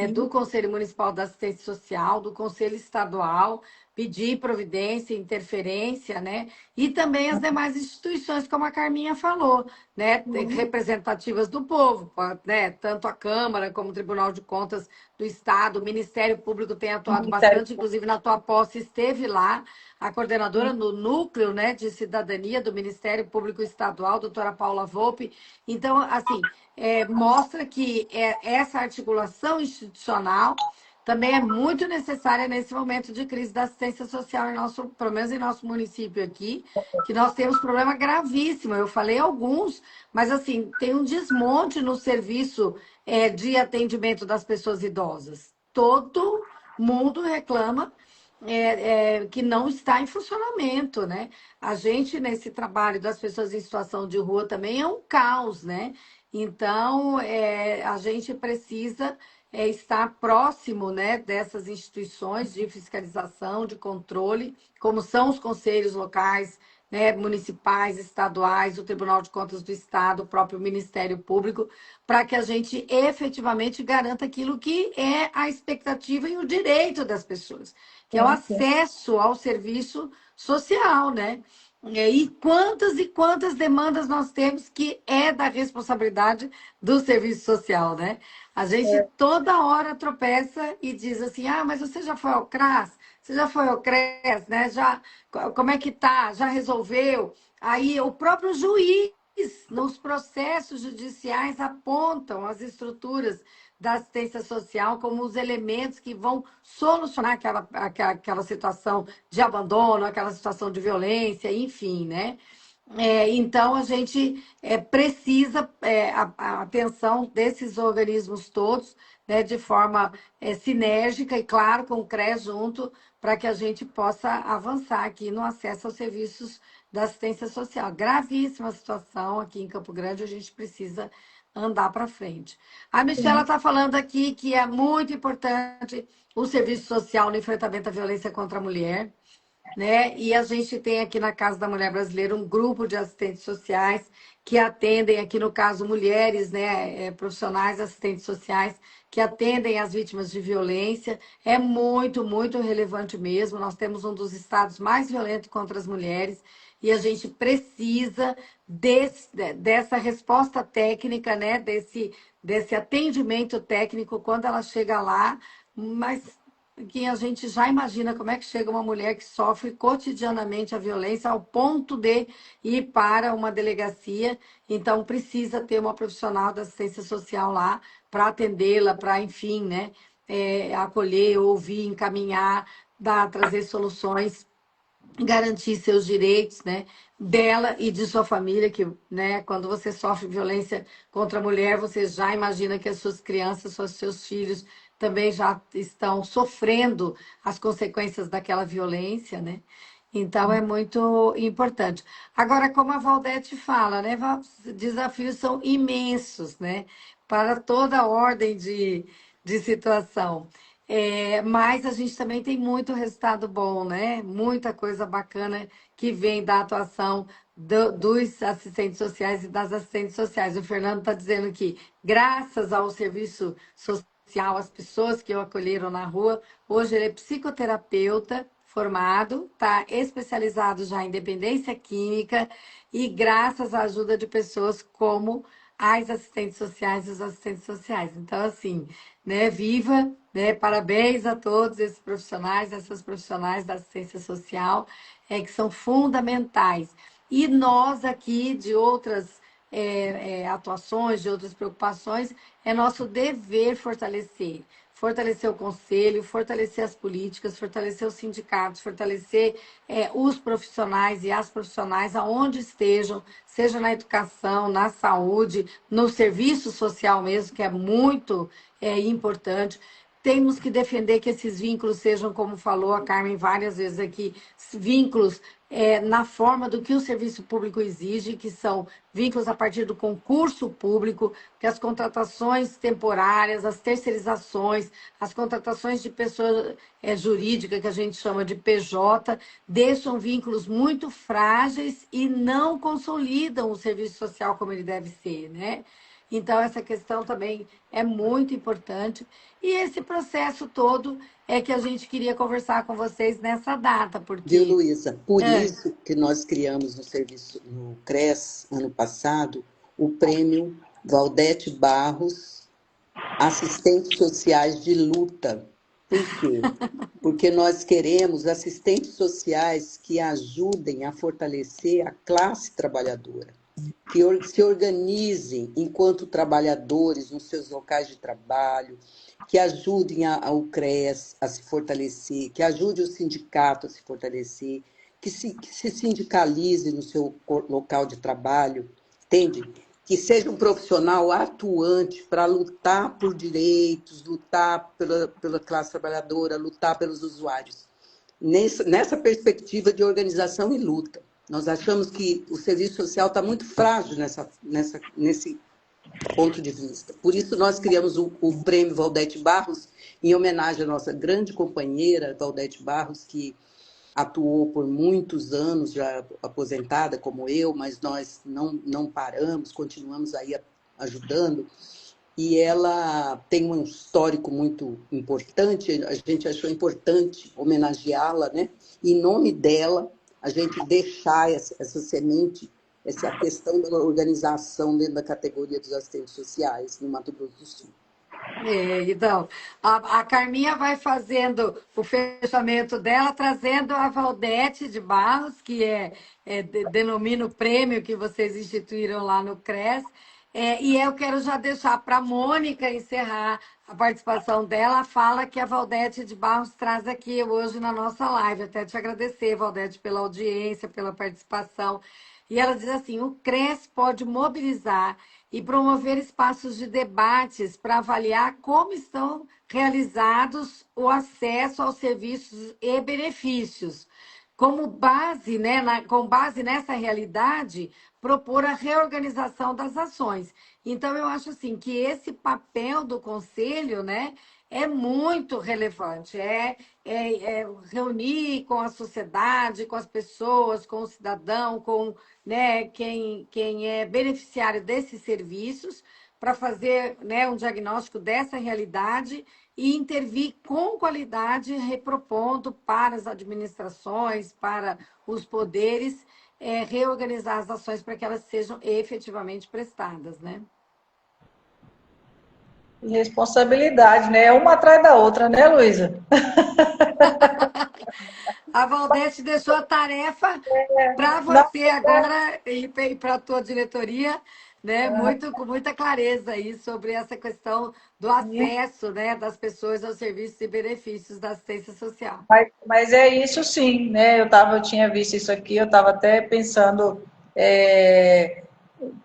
Do Conselho Municipal da Assistência Social, do Conselho Estadual, pedir providência, interferência, né? E também as demais instituições, como a Carminha falou, né? Representativas do povo, né? Tanto a Câmara como o Tribunal de Contas do Estado, o Ministério Público tem atuado Ministério bastante, inclusive na tua posse esteve lá a coordenadora no núcleo, né, de cidadania do Ministério Público Estadual, doutora Paula Volpe. Então, assim, mostra que essa articulação institucional também é muito necessária nesse momento de crise da assistência social, pelo menos em nosso município aqui, que nós temos problema gravíssimo. Eu falei alguns, mas assim, tem um desmonte no serviço de atendimento das pessoas idosas. Todo mundo reclama que não está em funcionamento, né? A gente, nesse trabalho das pessoas em situação de rua, também é um caos, né? Então, a gente precisa estar próximo, né, dessas instituições de fiscalização, de controle, como são os conselhos locais, né, municipais, estaduais, o Tribunal de Contas do Estado, o próprio Ministério Público, para que a gente efetivamente garanta aquilo que é a expectativa e o direito das pessoas, que é o acesso ao serviço social, né? E quantas demandas nós temos que é da responsabilidade do serviço social, né? A gente toda hora tropeça e diz assim, ah, mas você já foi ao CRAS? Você já foi ao CRES, né? Como é que tá? Já resolveu? Aí o próprio juiz, nos processos judiciais, apontam as estruturas da assistência social como os elementos que vão solucionar aquela situação de abandono, aquela situação de violência, enfim, né? Então, a gente precisa a atenção desses organismos todos, né, de forma sinérgica e, claro, com o CRES junto, para que a gente possa avançar aqui no acesso aos serviços da assistência social. Gravíssima situação aqui em Campo Grande, a gente precisa andar para frente. A Michela está falando aqui que é muito importante o serviço social no enfrentamento à violência contra a mulher, né? E a gente tem aqui na Casa da Mulher Brasileira um grupo de assistentes sociais que atendem, aqui no caso, mulheres, né, profissionais assistentes sociais que atendem as vítimas de violência. É muito, muito relevante mesmo. Nós temos um dos estados mais violentos contra as mulheres e a gente precisa dessa resposta técnica, né, desse atendimento técnico quando ela chega lá, mas que a gente já imagina como é que chega uma mulher que sofre cotidianamente a violência ao ponto de ir para uma delegacia. Então, precisa ter uma profissional da assistência social lá para atendê-la, para, enfim, né, acolher, ouvir, encaminhar, trazer soluções, garantir seus direitos, né, dela e de sua família, que, né, quando você sofre violência contra a mulher, você já imagina que as suas crianças, os seus filhos também já estão sofrendo as consequências daquela violência, né? Então, é muito importante. Agora, como a Valdete fala, né, os desafios são imensos, né, para toda ordem de situação. Mas a gente também tem muito resultado bom, né? Muita coisa bacana que vem da atuação dos assistentes sociais e das assistentes sociais. O Fernando está dizendo que, graças ao serviço social, as pessoas que o acolheram na rua, hoje ele é psicoterapeuta formado, está especializado já em dependência química e graças à ajuda de pessoas como as assistentes sociais e os assistentes sociais. Então, assim, né, viva, né, parabéns a todos esses profissionais, essas profissionais da assistência social, que são fundamentais. E nós aqui, de outras atuações, de outras preocupações, é nosso dever fortalecer. Fortalecer o conselho, fortalecer as políticas, fortalecer os sindicatos, fortalecer os profissionais e as profissionais aonde estejam, seja na educação, na saúde, no serviço social mesmo, que é muito importante. Temos que defender que esses vínculos sejam, como falou a Carmen várias vezes aqui, vínculos na forma do que o serviço público exige, que são vínculos a partir do concurso público, que as contratações temporárias, as terceirizações, as contratações de pessoa jurídica, que a gente chama de PJ, deixam vínculos muito frágeis e não consolidam o serviço social como ele deve ser, né? Então, essa questão também é muito importante. E esse processo todo é que a gente queria conversar com vocês nessa data, Viu, porque Luísa? Por é, isso que nós criamos no serviço, no CRES, ano passado, o prêmio Valdete Barros Assistentes Sociais de Luta. Por quê? Porque nós queremos assistentes sociais que ajudem a fortalecer a classe trabalhadora, que se organizem enquanto trabalhadores nos seus locais de trabalho, que ajudem ao CRES a se fortalecer, que ajude o sindicato a se fortalecer, que se sindicalize no seu local de trabalho, entende? Que seja um profissional atuante para lutar por direitos, lutar pela classe trabalhadora, lutar pelos usuários. Nessa perspectiva de organização e luta. Nós achamos que o serviço social está muito frágil nesse ponto de vista. Por isso, nós criamos o Prêmio Valdete Barros, em homenagem à nossa grande companheira, Valdete Barros, que atuou por muitos anos, já aposentada como eu, mas nós não paramos, continuamos aí ajudando. E ela tem um histórico muito importante, a gente achou importante homenageá-la, né? Em nome dela, a gente deixar essa semente, essa questão da organização dentro da categoria dos assistentes sociais no Mato Grosso do Sul. então, a Carminha vai fazendo o fechamento dela, trazendo a Valdete de Barros, que denomina o prêmio que vocês instituíram lá no CRES. E eu quero já deixar para a Mônica encerrar a participação dela, a fala que a Valdete de Barros traz aqui hoje na nossa live. Até te agradecer, Valdete, pela audiência, pela participação. E ela diz assim: o CRES pode mobilizar e promover espaços de debates para avaliar como estão realizados o acesso aos serviços e benefícios. Como base, né, com base nessa realidade, propor a reorganização das ações. Então, eu acho assim que esse papel do conselho, né, é muito relevante. É reunir com a sociedade, com as pessoas, com o cidadão, com, né, quem é beneficiário desses serviços, para fazer, né, um diagnóstico dessa realidade e intervir com qualidade, repropondo para as administrações, para os poderes, reorganizar as ações para que elas sejam efetivamente prestadas, né? Responsabilidade, né? Uma atrás da outra, né, Luísa? A Valdete deixou a tarefa para Não, você agora e para a tua diretoria, né? Muito, com muita clareza aí sobre essa questão do acesso, né, das pessoas aos serviços e benefícios da assistência social. mas é isso sim, né? Eu tinha visto isso aqui, eu estava até pensando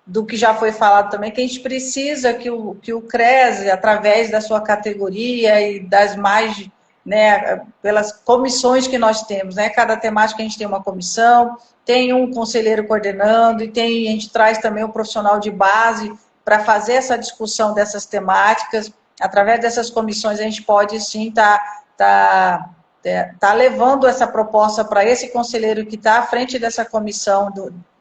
do que já foi falado também, que a gente precisa que o CRES, através da sua categoria e das mais, né, pelas comissões que nós temos, né? Cada temática a gente tem uma comissão, tem um conselheiro coordenando, e a gente traz também um profissional de base para fazer essa discussão dessas temáticas. Através dessas comissões a gente pode sim tá levando essa proposta para esse conselheiro que está à frente dessa comissão,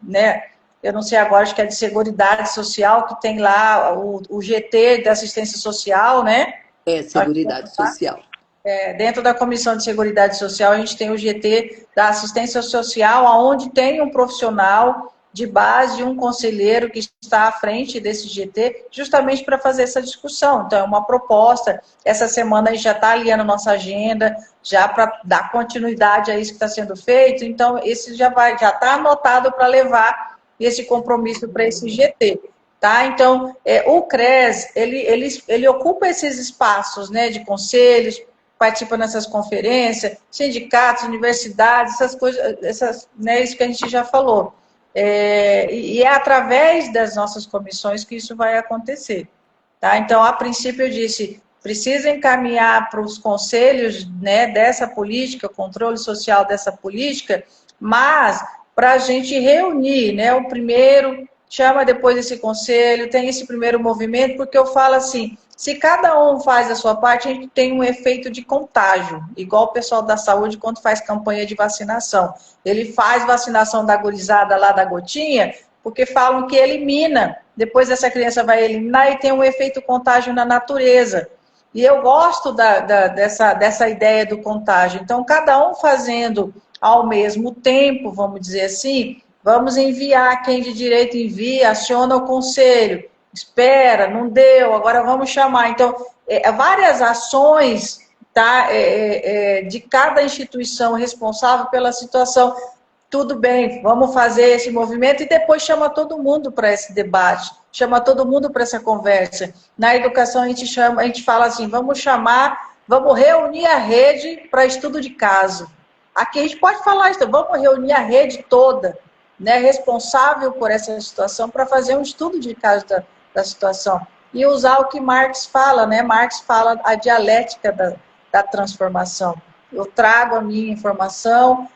né? Eu não sei agora, acho que é de Seguridade Social, que tem lá o GT da assistência social, né? Seguridade Social. Dentro da Comissão de Seguridade Social, a gente tem o GT da assistência social, onde tem um profissional de base, um conselheiro que está à frente desse GT, justamente para fazer essa discussão. Então, é uma proposta. Essa semana a gente já está alinhando a nossa agenda, já para dar continuidade a isso que está sendo feito. Então, esse já está anotado para levar esse compromisso para esse GT. Tá? Então, o CRES, ele ocupa esses espaços, né, de conselhos, participa nessas conferências, sindicatos, universidades, essas coisas, né, isso que a gente já falou. E é através das nossas comissões que isso vai acontecer. Tá? Então, a princípio, eu disse, precisa encaminhar para os conselhos, né, dessa política, controle social dessa política, mas para a gente reunir, né, o primeiro, chama depois esse conselho, tem esse primeiro movimento, porque eu falo assim, se cada um faz a sua parte, a gente tem um efeito de contágio, igual o pessoal da saúde quando faz campanha de vacinação. Ele faz vacinação da gurizada lá da gotinha, porque falam que elimina, depois essa criança vai eliminar e tem um efeito contágio na natureza. E eu gosto dessa ideia do contágio. Então, cada um fazendo ao mesmo tempo, vamos dizer assim, vamos enviar, quem de direito envia, aciona o conselho, espera, não deu, agora vamos chamar. Então, várias ações, tá, de cada instituição responsável pela situação. Tudo bem, vamos fazer esse movimento e depois chama todo mundo para esse debate, chama todo mundo para essa conversa. Na educação a gente fala assim, vamos reunir a rede para estudo de caso. Aqui a gente pode falar isso, vamos reunir a rede toda, né, responsável por essa situação para fazer um estudo de caso da situação. E usar o que Marx fala, né? Marx fala a dialética da transformação. Eu trago a minha informação,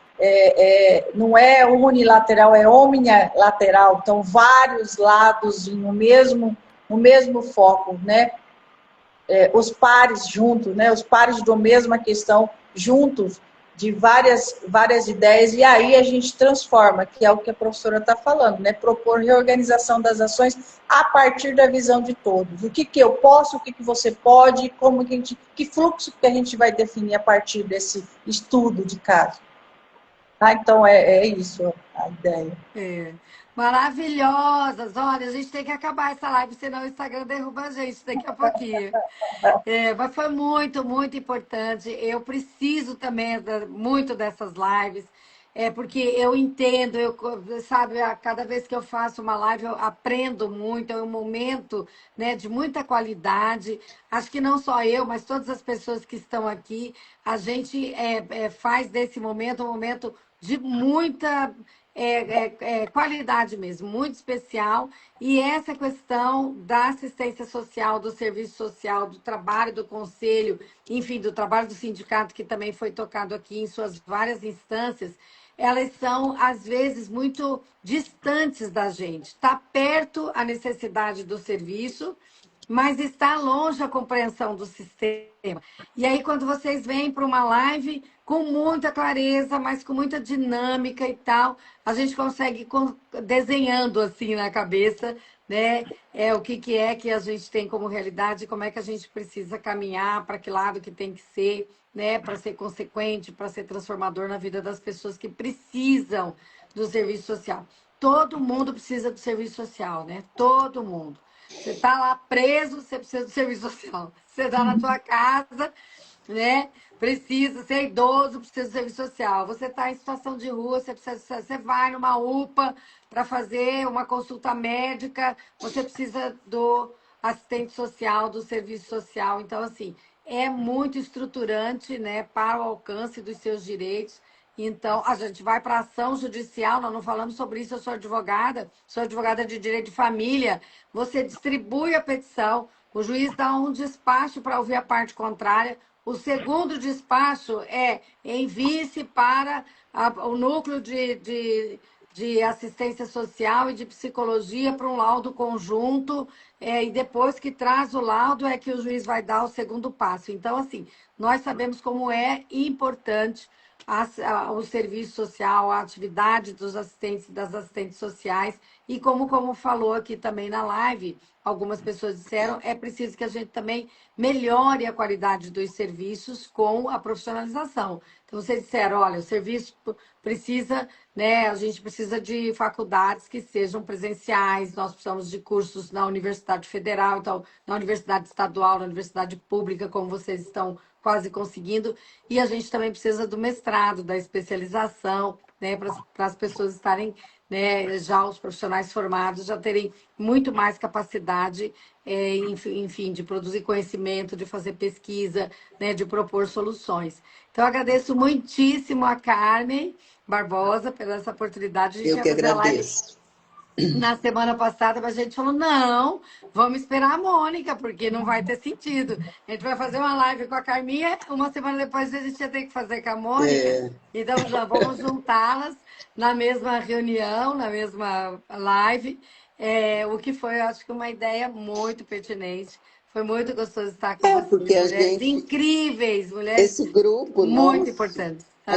não é unilateral, é omnilateral. Então, vários lados no mesmo foco, né? Os pares juntos, né? Os pares da mesma questão juntos, de várias ideias, e aí a gente transforma, que é o que a professora está falando, né? Propor reorganização das ações a partir da visão de todos. O que eu posso, o que você pode, que fluxo que a gente vai definir a partir desse estudo de caso. Ah, então é isso a ideia. Maravilhosas! Olha, a gente tem que acabar essa live, senão o Instagram derruba a gente daqui a pouquinho. Mas foi muito, muito importante. Eu preciso também muito dessas lives, porque eu entendo, sabe, cada vez que eu faço uma live, eu aprendo muito, é um momento, né, de muita qualidade. Acho que não só eu, mas todas as pessoas que estão aqui, a gente faz desse momento um momento de muita qualidade mesmo, muito especial. E essa questão da assistência social, do serviço social, do trabalho do conselho, enfim, do trabalho do sindicato, que também foi tocado aqui em suas várias instâncias, elas são, às vezes, muito distantes da gente. Está perto a necessidade do serviço, mas está longe a compreensão do sistema. E aí, quando vocês vêm para uma live com muita clareza, mas com muita dinâmica e tal, a gente consegue desenhando assim na cabeça, né? O que é que a gente tem como realidade, como é que a gente precisa caminhar, para que lado que tem que ser, né? Para ser consequente, para ser transformador na vida das pessoas que precisam do serviço social. Todo mundo precisa do serviço social, né? Todo mundo. Você está lá preso, você precisa do serviço social. Você está na sua casa, né? Precisa, você é idoso, precisa do serviço social. Você está em situação de rua, você vai numa UPA para fazer uma consulta médica, você precisa do assistente social, do serviço social. Então, assim, é muito estruturante, né, para o alcance dos seus direitos. Então, a gente vai para a ação judicial, nós não falamos sobre isso, eu sou advogada de direito de família. Você distribui a petição, o juiz dá um despacho para ouvir a parte contrária, o segundo despacho envie-se para o núcleo de assistência social e de psicologia para um laudo conjunto, e depois que traz o laudo é que o juiz vai dar o segundo passo. Então, assim, nós sabemos como é importante o serviço social, a atividade dos assistentes e das assistentes sociais, e como falou aqui também na live, algumas pessoas disseram, é preciso que a gente também melhore a qualidade dos serviços com a profissionalização. Então, vocês disseram, olha, o serviço precisa, né, a gente precisa de faculdades que sejam presenciais, nós precisamos de cursos na Universidade Federal, então, na Universidade Estadual, na Universidade Pública, como vocês estão quase conseguindo, e a gente também precisa do mestrado, da especialização, né, para as pessoas estarem, né, já os profissionais formados, já terem muito mais capacidade, enfim, de produzir conhecimento, de fazer pesquisa, né, de propor soluções. Então, eu agradeço muitíssimo a Carmen Barbosa pela essa oportunidade. A gente Eu que ia fazer a live agradeço. na semana passada, mas a gente falou, não, vamos esperar a Mônica, porque não vai ter sentido. A gente vai fazer uma live com a Carminha, uma semana depois a gente ia ter que fazer com a Mônica, então já vamos juntá-las na mesma reunião, na mesma live, o que foi, eu acho que uma ideia muito pertinente. Foi muito gostoso estar com vocês, Porque a mulheres gente, incríveis, mulheres esse grupo muito nosso, importantes. Hã?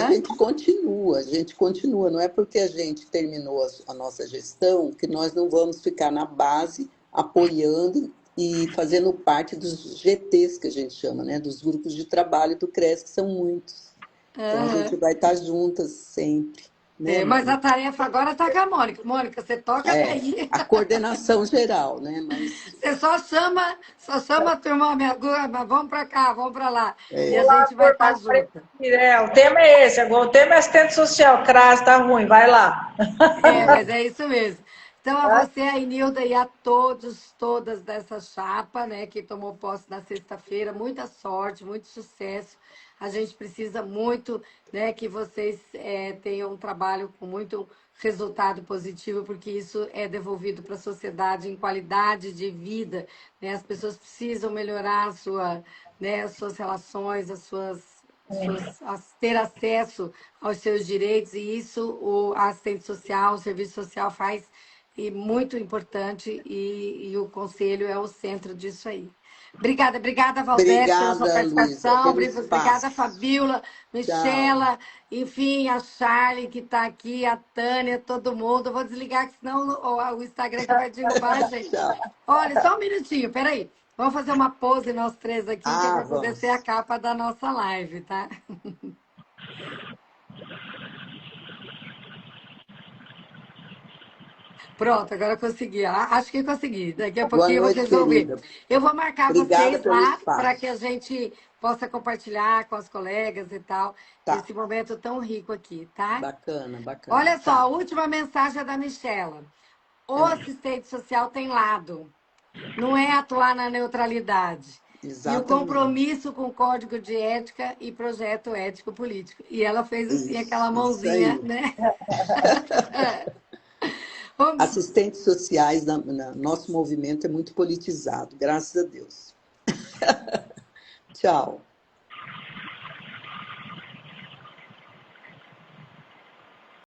a gente continua. Não é porque a gente terminou a nossa gestão que nós não vamos ficar na base apoiando e fazendo parte dos GTs, que a gente chama, né? Dos grupos de trabalho do CRES, que são muitos. Então a gente Aham. vai estar juntas sempre, né, É, mas a Mônica? tarefa agora tá com a Mônica. Mônica, você toca É, daí. a coordenação geral, né? Mas Você só chama a turma, minha, vamos para cá, vamos para lá. E a Olá, gente vai turma, estar junto. o tema é esse, agora o tema é assistente social, CRAS, tá ruim, vai lá. É, mas é isso mesmo. Então, a você, a Inilda e a todos, todas dessa chapa, né, que tomou posse na sexta-feira, muita sorte, muito sucesso. A gente precisa muito, né, que vocês tenham um trabalho com muito resultado positivo, porque isso é devolvido para a sociedade em qualidade de vida, né? As pessoas precisam melhorar a sua, né, as suas relações, ter acesso aos seus direitos, e isso a assistente social, o serviço social faz, e muito importante, e o conselho é o centro disso aí. Obrigada, Valdete, pela sua obrigada, Luísa, participação, pelo obrigada, espaço. Fabiola, Tchau. Michela, enfim, a Charlie que está aqui, a Tânia, todo mundo. Eu vou desligar, que senão o Instagram que vai derrubar a gente. Tchau. Olha, só um minutinho, peraí. Vamos fazer uma pose nós três aqui, que é Ah, para poder ser a vamos. capa da nossa live, tá? Pronto, agora eu consegui. Acho que consegui. Daqui a Boa pouquinho noite, vocês vão ver. querida. Eu vou marcar Obrigada vocês pelo lá para que espaço. a gente possa compartilhar com as colegas e tal, Tá. esse momento tão rico aqui, tá? Bacana, bacana. Olha só, a Tá. última mensagem é da Michela. O Ah, assistente social tem lado, não é atuar na neutralidade. E o exatamente. compromisso com o código de ética e projeto ético-político. E ela fez assim, aquela Isso mãozinha, aí. né? Vamos. Assistentes sociais, nosso movimento é muito politizado, graças a Deus. Tchau.